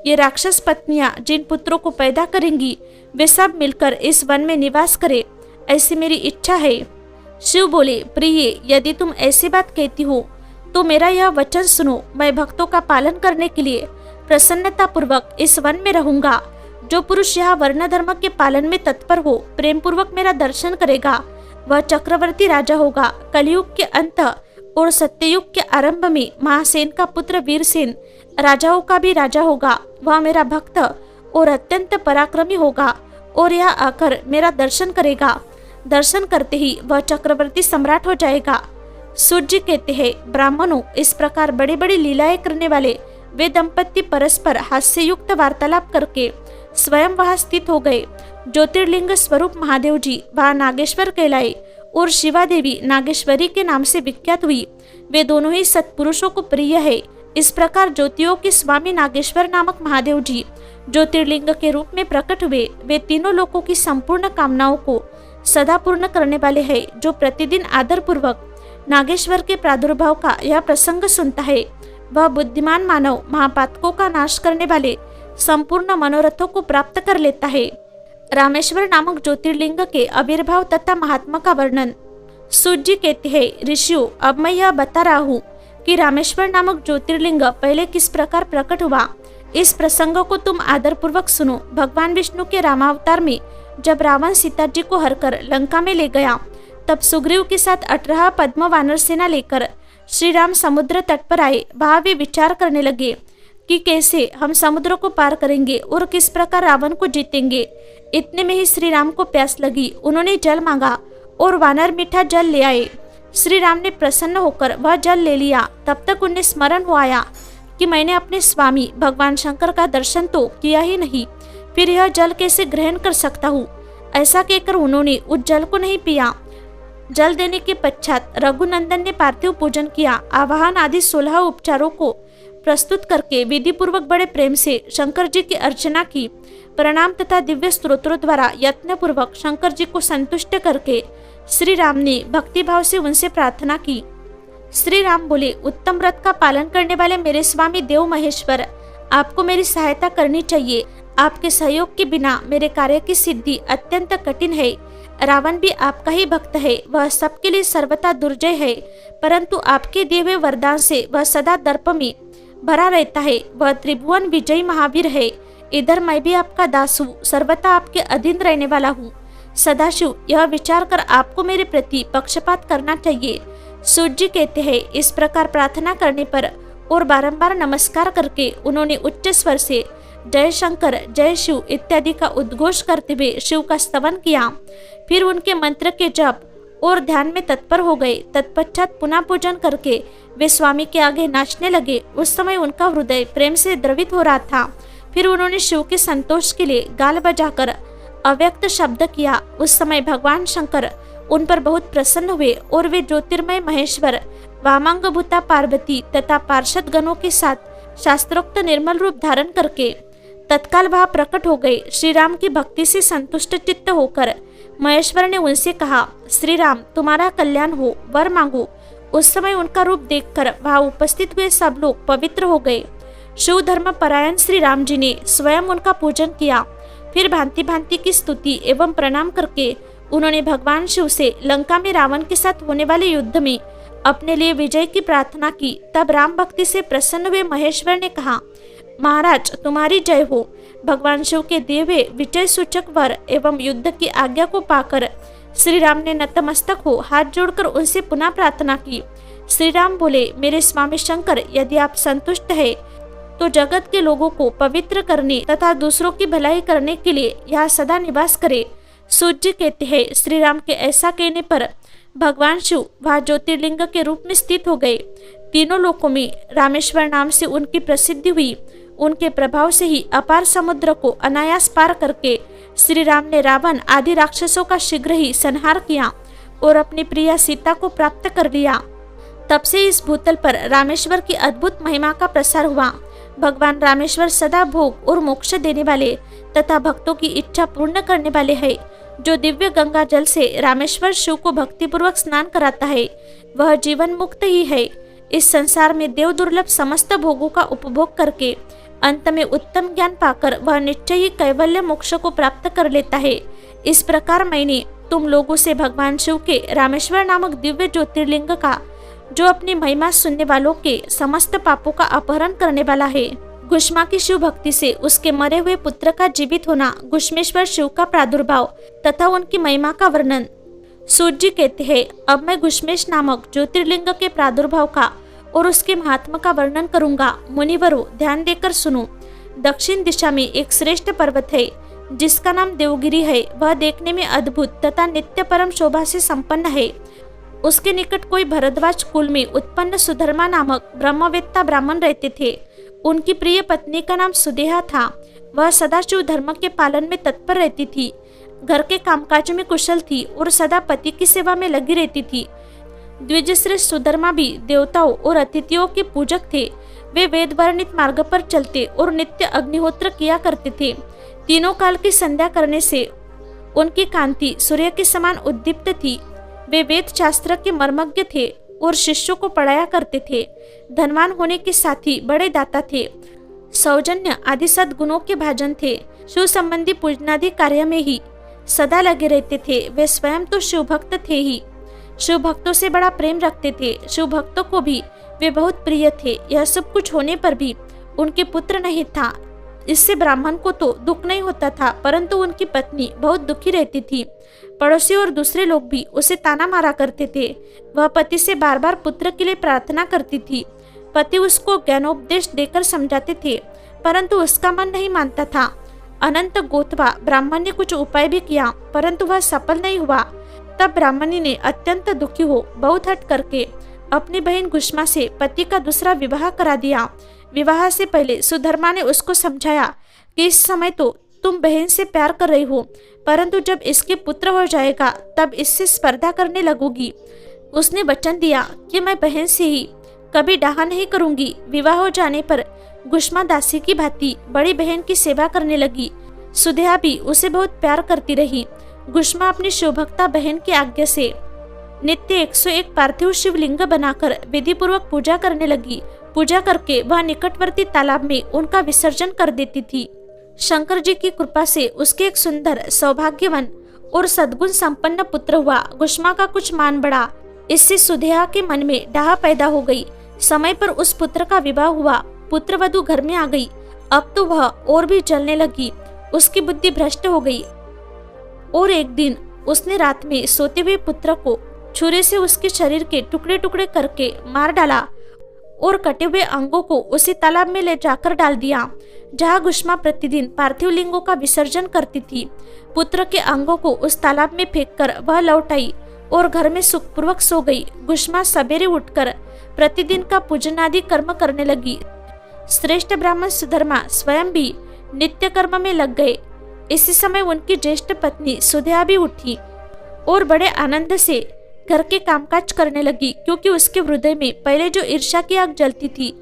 ये राक्षस पत्नियां जिन पुत्रों को पैदा करेंगी वे सब मिलकर इस वन में निवास करे, ऐसी मेरी इच्छा है। शिव बोले, प्रिय, यदि तुम ऐसी बात कहती हो तो मेरा यह वचन सुनो। मैं भक्तों का पालन करने के लिए प्रसन्नता पूर्वक इस वन में रहूंगा। जो पुरुष यहाँ वर्ण धर्म के पालन में तत्पर हो, प्रेम पूर्वक मेरा दर्शन करेगा, वह चक्रवर्ती राजा होगा। कलयुग के अंत और सत्ययुग के आरंभ में महासेन का पुत्र वीरसेन राजाओं का भी राजा होगा। वह मेरा भक्त और अत्यंत पराक्रमी होगा और यह आकर मेरा दर्शन करेगा। दर्शन करते ही वह चक्रवर्ती सम्राट हो जाएगा। सूर्य कहते हैं, ब्राह्मणों, इस प्रकार बड़ी बड़ी लीलाएं करने वाले वे दंपति परस्पर हास्ययुक्त वार्तालाप करके स्वयं वहां स्थित हो गए। ज्योतिर्लिंग स्वरूप महादेव जी वहां नागेश्वर कहलाए और शिवा देवी नागेश्वरी के नाम से विख्यात हुई। वे दोनों ही सत्पुरुषों को प्रिय है। इस प्रकार ज्योतियों के स्वामी नागेश्वर नामक महादेव जी ज्योतिर्लिंग के रूप में प्रकट हुए। वे तीनों लोकों की संपूर्ण कामनाओं को सदा पूर्ण करने वाले हैं। जो प्रतिदिन आदर पूर्वक नागेश्वर के प्रादुर्भाव का यह प्रसंग सुनता है, वह बुद्धिमान मानव महापातकों का नाश करने वाले संपूर्ण मनोरथों को प्राप्त कर लेता है। रामेश्वर नामक ज्योतिर्लिंग के आविर्भाव तथा महात्मा का वर्णन। सूर्य कहते हैं, ऋषियों, अब मैं यह बता रहा हूँ कि रामेश्वर नामक ज्योतिर्लिंग पहले किस प्रकार प्रकट हुआ। इस प्रसंग को तुम आदर पूर्वक सुनो। भगवान विष्णु के रामावतार में जब रावण सीता जी को हरकर लंका में ले गया, तब सुग्रीव के साथ 18 पद्म वानर सेना लेकर श्री राम समुद्र तट पर आए। वहां वे विचार करने लगे कि कैसे हम समुद्र को पार करेंगे और किस प्रकार रावण को जीतेंगे। इतने में ही श्री राम को प्यास लगी। उन्होंने जल मांगा और वानर मीठा जल ले आए। श्री राम ने प्रसन्न होकर वह जल ले लिया। तब तक उन्हें स्मरण हो आया कि मैंने अपने स्वामी भगवान शंकर का दर्शन तो किया ही नहीं, फिर यह जल कैसे ग्रहण कर सकता हूँ। ऐसा कहकर उन्होंने उस जल को नहीं पिया। जल देने के पश्चात रघुनंदन ने पार्थिव पूजन किया। आवाहन आदि 16 उपचारों को प्रस्तुत करके विधि पूर्वक बड़े प्रेम से शंकर जी की अर्चना की। प्रणाम तथा दिव्य स्तोत्रों द्वारा यत्न पूर्वक शंकर जी को संतुष्ट करके श्री राम ने भक्तिभाव से उनसे प्रार्थना की। श्री राम बोले, उत्तम व्रत का पालन करने वाले मेरे स्वामी देव महेश्वर, आपको मेरी सहायता करनी चाहिए। आपके सहयोग के बिना मेरे कार्य की सिद्धि अत्यंत कठिन है। रावण भी आपका ही भक्त है, वह सबके लिए सर्वथा दुर्जय है, परंतु आपके दिए हुए वरदान से वह सदा दर्प में भरा रहता है। वह त्रिभुवन विजयी महावीर है। इधर मैं भी आपका दास हूँ, सर्वथा आपके अधीन रहने वाला हूँ। सदाशिव, यह विचार कर आपको मेरे प्रति पक्षपात करना चाहिए। सूर्य जी कहते हैं, इस प्रकार प्रार्थना करने पर और बारंबार नमस्कार करके उन्होंने उच्च स्वर से जय शंकर, जय शिव इत्यादि का उद्घोष करते हुए शिव का स्तवन किया। फिर उनके मंत्र के जप और ध्यान में तत्पर हो गए। तत्पश्चात पुनः पूजन करके वे स्वामी के आगे नाचने लगे। उस समय उनका हृदय प्रेम से द्रवित हो रहा था। फिर उन्होंने शिव के संतोष के लिए गाल बजाकर अव्यक्त शब्द किया। उस समय भगवान शंकर उन पर बहुत प्रसन्न हुए और वे ज्योतिर्मय महेश्वर, वामांगभूता पार्वती तथा पार्षद गणों के साथ शास्त्रोक्त निर्मल रूप धारण करके तत्काल वहां प्रकट हो गए। श्री राम की भक्ति से संतुष्ट चित्त होकर महेश्वर ने उनसे कहा, श्री राम, तुम्हारा कल्याण हो, वर मांगो। उस समय उनका रूप देखकर वहां उपस्थित हुए सब लोग पवित्र हो गए। शिव धर्म परायण श्री राम जी ने स्वयं उनका पूजन किया। फिर भांति भांति की स्तुति एवं प्रणाम करके उन्होंने भगवान शिव से लंका में रावण के साथ होने वाले युद्ध में अपने लिए विजय की प्रार्थना की। तब राम भक्ति से प्रसन्न हुए महेश्वर ने कहा, महाराज, तुम्हारी जय हो। भगवान शिव के दिए हुए विजय सूचक वर एवं युद्ध की आज्ञा को पाकर श्री राम ने नतमस्तक हो हाथ जोड़कर उनसे पुनः प्रार्थना की। श्री राम बोले, मेरे स्वामी शंकर, यदि आप संतुष्ट है तो जगत के लोगों को पवित्र करने तथा दूसरों की भलाई करने के लिए यहाँ सदा निवास करे। सूर्य जी कहते हैं, श्री राम के ऐसा कहने पर भगवान शिव वह ज्योतिर्लिंग के रूप में स्थित हो गए। तीनों लोकों में रामेश्वर नाम से उनकी प्रसिद्धि हुई। उनके प्रभाव से ही अपार समुद्र को अनायास पार करके श्री राम ने रावण आदि राक्षसों का शीघ्र ही संहार किया और अपनी प्रिया सीता को प्राप्त कर लिया। तब से इस भूतल पर रामेश्वर की अद्भुत महिमा का प्रसार हुआ। भगवान रामेश्वर सदा भोग और मोक्ष देने वाले तथा भक्तों की इच्छा पूर्ण करने वाले हैं। जो दिव्य गंगा जल से रामेश्वर शिव को भक्तिपूर्वक स्नान कराता है, वह जीवन मुक्त ही है। इस संसार में देव दुर्लभ समस्त भोगों का उपभोग करके अंत में उत्तम ज्ञान पाकर वह निश्चय ही कैवल्य मोक्ष को प्राप्त कर लेता है। इस प्रकार मैंने तुम लोगों से भगवान शिव के रामेश्वर नामक दिव्य ज्योतिर्लिंग का, जो अपनी महिमा सुनने वालों के समस्त पापों का अपहरण करने वाला है, घुष्मा की शिव भक्ति से उसके मरे हुए पुत्र का जीवित होना, घुष्मेश्वर शिव का प्रादुर्भाव तथा उनकी महिमा का वर्णन। सूर्य जी कहते हैं, अब मैं घुष्मेश नामक ज्योतिर्लिंग के प्रादुर्भाव का और उसके महात्मा का वर्णन करूंगा। मुनिवरों, ध्यान देकर सुनो। दक्षिण दिशा में एक श्रेष्ठ पर्वत है जिसका नाम देवगिरी है। वह देखने में अद्भुत तथा नित्य परम शोभा से संपन्न है। उसके निकट कोई भरद्वाज कुल में उत्पन्न सुधर्मा नामक ब्रह्मवेत्ता ब्राह्मण रहते थे। उनकी प्रिय पत्नी का नाम सुदेहा था। वह सदाशिव धर्म के पालन में तत्पर रहती थी, घर के कामकाज में कुशल थी और सदा पति की सेवा में लगी रहती थी। द्विजश्रेष्ठ सुधर्मा भी देवताओं और अतिथियों के पूजक थे। वे वेद वर्णित मार्ग पर चलते और नित्य अग्निहोत्र किया करते थे। तीनों काल की संध्या करने से उनकी कांति सूर्य के समान उद्दीप्त थी। वे वेद शास्त्र के मर्मज्ञ थे और शिष्यों को पढ़ाया करते थे। धनवान होने के साथ ही बड़े दाता थे। सौजन्य आदि सद्गुणों के भाजन थे। शिव संबंधी पूजनादि कार्य में ही सदा लगे रहते थे। वे स्वयं तो शिव भक्त थे ही, शिव भक्तों से बड़ा प्रेम रखते थे। शिव भक्तों को भी वे बहुत प्रिय थे। यह सब कुछ होने पर भी उनके पुत्र नहीं था। इससे ब्राह्मण को तो दुख नहीं होता था, परंतु उनकी पत्नी बहुत दुखी रहती थी। पड़ोसी और दूसरे लोग भी उसे ताना मारा करते थे। वह पति से बार बार पुत्र के लिए प्रार्थना करती थी। पति उसको ज्ञानोपदेश देकर समझाते थे, परंतु उसका मन नहीं मानता था। अनंत गोतवा ब्राह्मण ने कुछ उपाय भी किया, परंतु वह सफल नहीं हुआ। तब ब्राह्मणी ने अत्यंत दुखी हो बहुत हट करके अपनी बहन घुष्मा से पति का दूसरा विवाह करा दिया। विवाह से पहले सुधर्मा ने उसको समझाया कि इस समय तो तुम बहन से प्यार कर रही हो, परंतु जब इसके पुत्र हो जाएगा तब इससे स्पर्धा करने लगोगी। उसने वचन दिया कि मैं बहन से ही कभी डाहा नहीं करूंगी। विवाह हो जाने पर गुष्मा दासी की भांति बड़ी बहन की सेवा करने लगी। सुधेया भी उसे बहुत प्यार करती रही। गुष्मा अपनी शोभक्ता बहन की आज्ञा से नित्य 101 पार्थिव शिवलिंग बनाकर विधि पूर्वक पूजा करने लगी। पूजा करके वह निकटवर्ती तालाब में उनका विसर्जन कर देती थी। शंकर जी की कृपा से उसके एक सुंदर, सौभाग्यवान और सद्गुण संपन्न पुत्र हुआ। गुष्मा का कुछ मान बढ़ा। इससे सुधेया के मन में डाह पैदा हो गई। समय पर उस पुत्र का विवाह हुआ। पुत्र वधू घर में आ गई। अब तो वह और भी जलने लगी। उसकी बुद्धि भ्रष्ट हो गई और एक दिन उसने रात में सोते हुए पुत्र को छुरे से उसके शरीर के टुकड़े टुकड़े करके मार डाला और कटे हुए अंगों को उसी तालाब में ले जाकर डाल दिया जहाँ गुष्मा प्रतिदिन पार्थिव लिंगों का विसर्जन करती थी। पुत्र के अंगों को उस तालाब में फेंककर वह लौट आई और घर में सुखपूर्वक सो गई। गुष्मा सवेरे उठकर प्रतिदिन का पूजन आदि कर्म करने लगी। श्रेष्ठ ब्राह्मण सुधर्मा स्वयं भी नित्य कर्म में लग गए। इसी समय उनकी ज्येष्ठ पत्नी सुधेया भी उठी और बड़े आनंद से घर के कामकाज करने लगी, क्योंकि उसके हृदय में पहले जो ईर्ष्या की आग जलती थी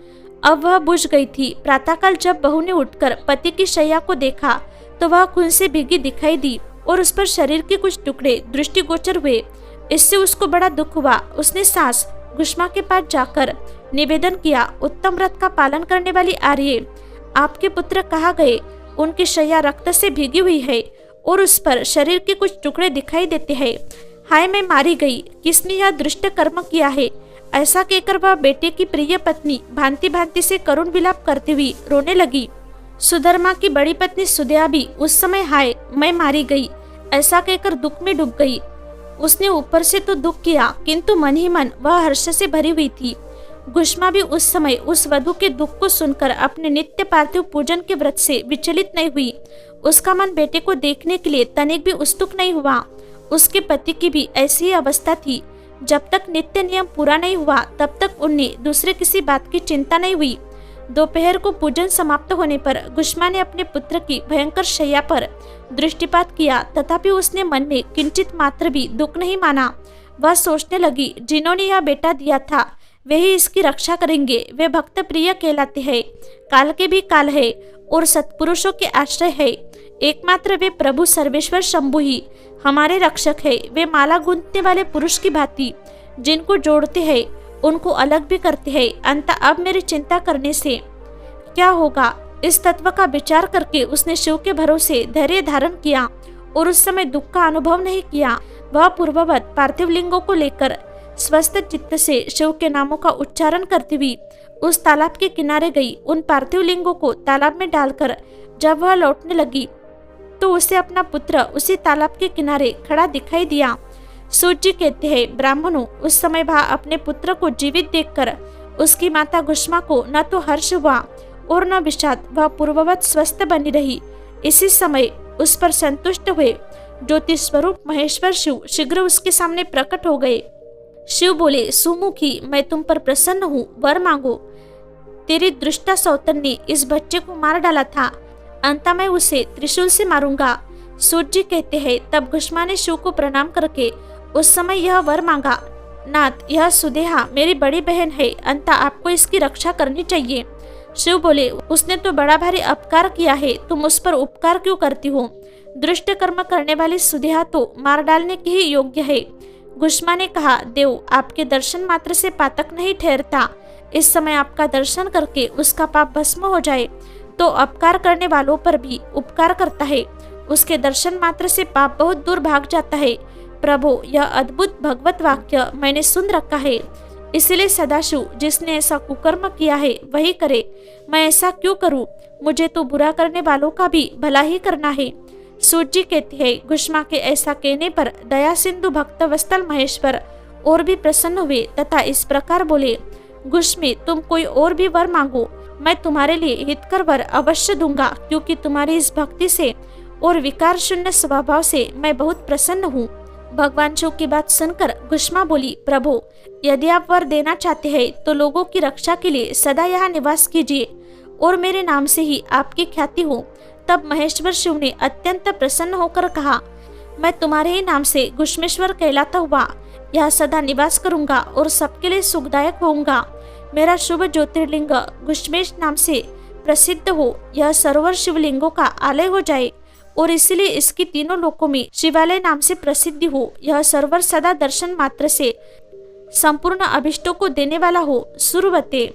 अब वह बुझ गई थी। प्रातःकाल जब बहू ने उठकर पति की शैया को देखा तो वह खून से भीगी दिखाई दी और उस पर शरीर के कुछ टुकड़े दृष्टिगोचर हुए। इससे उसको बड़ा दुख हुआ। उसने सास गुष्मा के पास जाकर निवेदन किया, उत्तम व्रत का पालन करने वाली आर्य, आपके पुत्र कहाँ गए? उनकी शैया रक्त से भीगी हुई है और उस पर शरीर के कुछ टुकड़े दिखाई देते हैं। हाय, मैं मारी गई, किसने यह दुष्ट कर्म किया है? ऐसा कहकर वह बेटे की प्रिय पत्नी भांति भांति से करुण विलाप करती हुई रोने लगी। सुधर्मा की बड़ी पत्नी सुधेया भी उस समय हाय मैं मारी गई ऐसा कहकर दुख में डूब गई। उसने ऊपर से तो दुख किया, किंतु मन ही मन वह हर्ष से भरी हुई थी। गुष्मा भी उस समय उस वधू के दुख को सुनकर अपने नित्य पार्थिव पूजन के व्रत से विचलित नहीं हुई। उसका मन बेटे को देखने के लिए तनिक भी उत्सुक नहीं हुआ। उसके पति की भी ऐसी ही अवस्था थी। जब तक नित्य नियम पूरा नहीं हुआ तब तक उन्हें दूसरे किसी बात की चिंता नहीं हुई। दोपहर को पूजन समाप्त होने पर गुष्मा ने अपने पुत्र की भयंकर शैया पर दृष्टिपात किया, तथापि उसने मन में किंचित मात्र भी दुख नहीं माना। वह सोचने लगी, जिन्होंने यह बेटा दिया था वे ही इसकी रक्षा करेंगे। वे भक्त प्रिय कहलाते हैं, काल के भी काल है और सत्पुरुषों के आश्रय है। एकमात्र वे प्रभु सर्वेश्वर शंभु ही हमारे रक्षक है। वे माला गूंथने वाले पुरुष की भांति जिनको जोड़ते हैं उनको अलग भी करते हैं। अंत अब मेरी चिंता करने से क्या होगा? इस तत्व का विचार करके उसने शिव के भरोसे धैर्य धारण किया और उस समय दुख का अनुभव नहीं किया। वह पूर्ववत पार्थिव लिंगों को लेकर स्वस्थ चित्त से शिव के नामों का उच्चारण करती हुई उस तालाब के किनारे गई। उन पार्थिव लिंगों को तालाब में डालकर जब वह लौटने लगी तो उसे अपना पुत्र उसी तालाब के किनारे खड़ा दिखाई दिया। सूत जी कहते हैं, ब्राह्मणों, उस समय वह अपने पुत्र को जीवित देखकर उसकी माता गुष्मा को न तो हर्ष हुआ और न विषाद। वह पूर्ववत स्वस्थ बनी रही। इसी समय उस पर संतुष्ट हुए ज्योति स्वरूप महेश्वर शिव शीघ्र उसके सामने प्रकट हो गए। शिव बोले, सुमुखी, मैं तुम पर प्रसन्न हूँ, वर मांगो। तेरी दृष्टा सौतन ने इस बच्चे को मार डाला था, अंत मैं उसे त्रिशूल से मारूंगा। सूत जी कहते हैं, तब गुष्मा ने शिव को प्रणाम करके उस समय यह वर मांगा, नाथ, यह सुधेया मेरी बड़ी बहन है, अंत आपको इसकी रक्षा करनी चाहिए। शिव बोले, उसने तो बड़ा भारी अपकार किया है, तुम उस पर उपकार क्यों करती हो? दुष्ट कर्म करने वाली सुधेया तो मार डालने की ही योग्य है। गुष्मा ने कहा, देव, आपके दर्शन मात्र से पातक नहीं ठहरता। इस समय आपका दर्शन करके उसका पाप भस्म हो जाए तो अपकार करने वालों पर भी उपकार करता है। उसके दर्शन मात्र से पाप बहुत दूर भाग जाता है। प्रभु, यह अद्भुत भगवत वाक्य मैंने सुन रखा है, इसलिए सदाशिव जिसने ऐसा कुकर्म किया है वही करे। मैं ऐसा क्यों करूं? मुझे तो बुरा करने वालों का भी भला ही करना है। सूत जी कहते हैं, गुष्मा के ऐसा कहने पर दया सिंधु भक्त वत्सल महेश्वर और भी प्रसन्न हुए तथा इस प्रकार बोले, गुष्मी, तुम कोई और भी वर मांगो, मैं तुम्हारे लिए हितकर वर अवश्य दूंगा, क्योंकि तुम्हारी इस भक्ति से और विकार शून्य स्वभाव से मैं बहुत प्रसन्न हूँ। भगवान शिव की बात सुनकर गुष्मा बोली, प्रभु, यदि आप वर देना चाहते हैं तो लोगों की रक्षा के लिए सदा यहाँ निवास कीजिए और मेरे नाम से ही आपकी ख्याति हो, तब महेश्वर शिव ने अत्यंत प्रसन्न होकर कहा, मैं तुम्हारे ही नाम से घुश्मेश्वर कहलाता हुआ यह सदा निवास करूंगा और सबके लिए सुखदायक होऊंगा। मेरा शुभ ज्योतिर्लिंग घुश्मेश नाम से प्रसिद्ध हो, यह सरोवर शिवलिंगों का आलय हो जाए और इसलिए इसकी तीनों लोकों में शिवालय नाम से प्रसिद्धि हो। यह सरोवर सदा दर्शन मात्र से संपूर्ण अभिष्टों को देने वाला हो। सुरवते,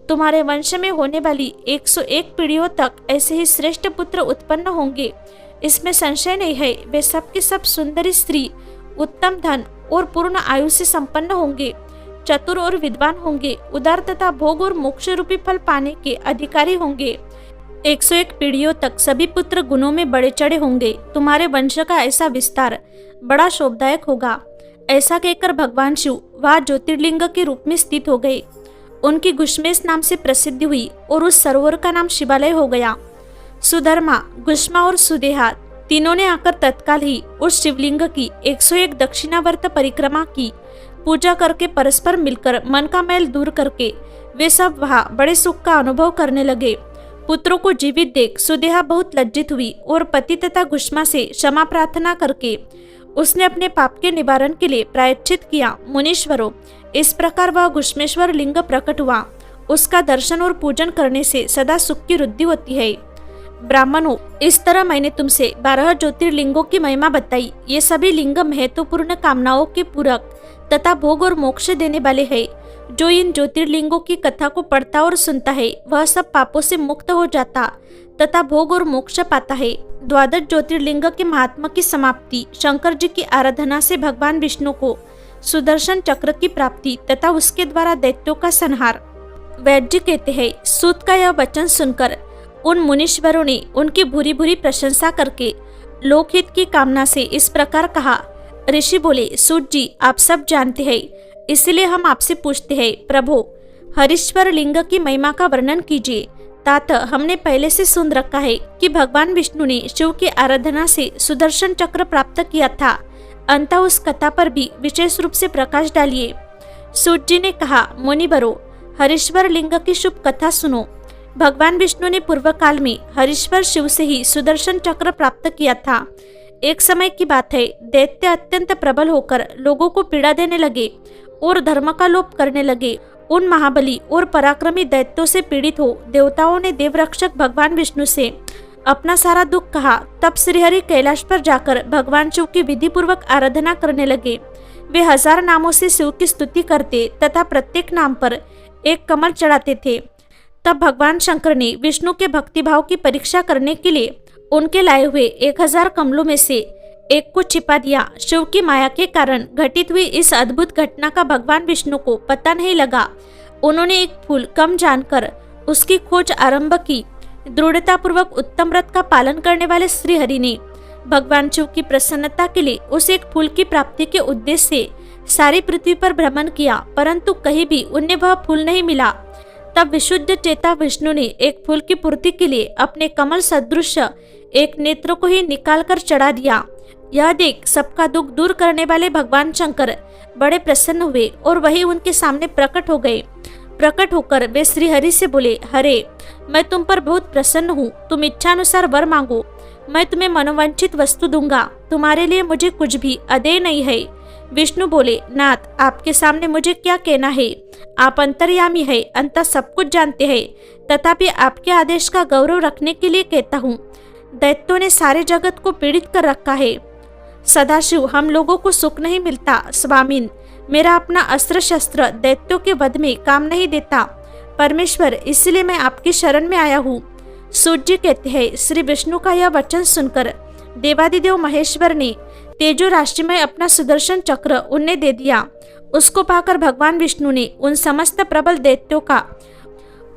तुम्हारे वंश में होने वाली 101 पीढ़ियों तक ऐसे ही श्रेष्ठ पुत्र उत्पन्न होंगे, इसमें संशय नहीं है। वे सब के सब सुंदरी स्त्री, उत्तम धन और पूर्ण आयु से संपन्न होंगे, चतुर और विद्वान होंगे, उदार तथा भोग और मोक्ष रूपी फल पाने के अधिकारी होंगे। 101 पीढ़ियों तक सभी पुत्र गुणों में बड़े चढ़े होंगे। तुम्हारे वंश का ऐसा विस्तार बड़ा शोभदायक होगा। ऐसा कहकर भगवान शिव वह ज्योतिर्लिंग के रूप में स्थित हो गए। उनकी घुश्मेश नाम से प्रसिद्धि हुई और उस सरोवर का नाम शिवालय हो गया। सुधर्मा, घुश्मा और सुदेहा तीनों ने आकर तत्काल ही उस शिवलिंग की 101 दक्षिणावर्त परिक्रमा की। पूजा करके परस्पर मिलकर मन का मैल दूर करके वे सब वहाँ बड़े सुख का अनुभव करने लगे। पुत्रों को जीवित देख सुदेहा बहुत लज्जित हुई और पति तथा घुश्मा से क्षमा प्रार्थना करके उसने अपने पाप के निवारण के लिए प्रायश्चित किया। मुनीश्वरों, इस प्रकार वह घुश्मेश्वर लिंग प्रकट हुआ। उसका दर्शन और पूजन करने से सदा सुख की वृद्धि होती है। ब्राह्मणों, इस तरह मैंने तुमसे 12 ज्योतिर्लिंगों की महिमा बताई। ये सभी लिंग महत्वपूर्ण कामनाओं के पूरक तथा भोग और मोक्ष देने वाले हैं। जो इन ज्योतिर्लिंगों की कथा को पढ़ता और सुनता है वह सब पापों से मुक्त हो जाता तथा भोग और मोक्ष पाता है। 12 ज्योतिर्लिंग के महात्मा की समाप्ति, शंकर जी की आराधना से भगवान विष्णु को सुदर्शन चक्र की प्राप्ति तथा उसके द्वारा दैत्यों का संहार। वैद्य जी कहते हैं, सूत का यह वचन सुनकर उन मुनीश्वरों ने उनकी भूरी भूरी प्रशंसा करके लोकहित की कामना से इस प्रकार कहा। ऋषि बोले, सूत जी, आप सब जानते हैं, इसलिए हम आपसे पूछते हैं, प्रभु हरीश्वर लिंग की महिमा का वर्णन कीजिए। तात, हमने पहले से सुन रखा है कि भगवान विष्णु ने शिव की आराधना से सुदर्शन चक्र प्राप्त किया था। अंततः उस कथा पर भी विशेष रूप से प्रकाश डालिए। सूत जी ने कहा, मुनिवरों, हरीश्वर लिंग की शुभ कथा सुनो। भगवान विष्णु ने पूर्व काल में हरीश्वर शिव से ही सुदर्शन चक्र प्राप्त किया था। एक समय की बात है, दैत्य अत्यंत प्रबल होकर लोगों को पीड़ा देने लगे और धर्म का लोप करने लगे। उन महाबली और पराक्रमी दैत्यों से पीड़ित हो देवताओं ने देवरक्षक भगवान विष्णु से अपना सारा दुख कहा। तब श्रीहरि कैलाश पर जाकर भगवान शिव की विधि पूर्वक आराधना करने लगे। वे 1000 नामों से शिव की स्तुति करते तथा प्रत्येक नाम पर एक कमल चढ़ाते थे। तब भगवान शंकर ने विष्णु के भक्तिभाव की परीक्षा करने के लिए उनके लाए हुए 1000 कमलों में से एक को छिपा दिया। शिव की माया के कारण घटित हुई इस अद्भुत घटना का भगवान विष्णु को पता नहीं लगा। उन्होंने एक फूल कम जानकर उसकी खोज आरंभ की। दृढ़ता पूर्वक उत्तम व्रत का पालन करने वाले श्री हरि ने भगवान शिव की प्रसन्नता के लिए उस एक फूल की प्राप्ति के उद्देश्य से सारी पृथ्वी पर भ्रमण किया, परंतु कहीं भी उन्हें वह फूल नहीं मिला। तब विशुद्ध चेता विष्णु ने एक फूल की पूर्ति के लिए अपने कमल सदृश एक नेत्र को ही निकालकर चढ़ा दिया। यह देख सबका दुख दूर करने वाले भगवान शंकर बड़े प्रसन्न हुए और वही उनके सामने प्रकट हो गए। प्रकट होकर वे श्री हरि से बोले, हरे, मैं तुम पर बहुत प्रसन्न हूँ। तुम इच्छानुसार वर मांगो, मैं तुम्हें मनोवांछित वस्तु दूंगा। तुम्हारे लिए मुझे कुछ भी अदेय नहीं है। विष्णु बोले, नाथ, आपके सामने मुझे क्या कहना है? आप अंतर्यामी है, अंततः सब कुछ जानते हैं, तथापि आपके आदेश का गौरव रखने के लिए कहता हूँ। दैत्यों ने सारे जगत को पीड़ित कर रखा है। सदाशिव, हम लोगों को सुख नहीं मिलता। स्वामीन, मेरा अपना अस्त्र शस्त्र दैत्यों के वध में काम नहीं देता। परमेश्वर, इसलिए मैं आपकी शरण में आया हूँ। सूत जी कहते हैं, श्री विष्णु का यह वचन सुनकर देवादिदेव महेश्वर ने तेजो राशि में अपना सुदर्शन चक्र उन्हें दे दिया। उसको पाकर भगवान विष्णु ने उन समस्त प्रबल दैत्यों का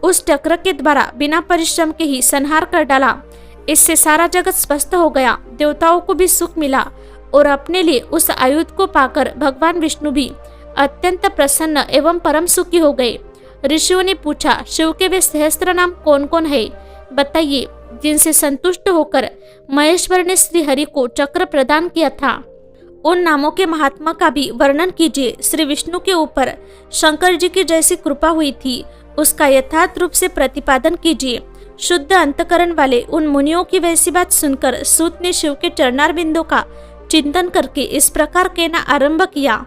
उस चक्र के द्वारा बिना परिश्रम के ही संहार कर डाला। इससे सारा जगत स्वस्थ हो गया, देवताओं को भी सुख मिला और अपने लिए उस आयुध को पाकर भगवान विष्णु भी अत्यंत प्रसन्न एवं परम सुखी हो गए। ऋषियों ने पूछा, शिव के वे सहस्त्र नाम कौन कौन है? बताइए, जिनसे संतुष्ट होकर महेश्वर ने श्री हरि को चक्र प्रदान किया था। उन नामों के महात्मा का भी वर्णन कीजिए। श्री विष्णु के ऊपर शंकर जी की जैसी कृपा हुई थी उसका यथार्थ रूप से प्रतिपादन कीजिए। शुद्ध अंतकरण वाले उन मुनियों की वैसी बात सुनकर सूत ने शिव के चरणार बिंदु का चिंतन करके इस प्रकार कहना आरंभ किया।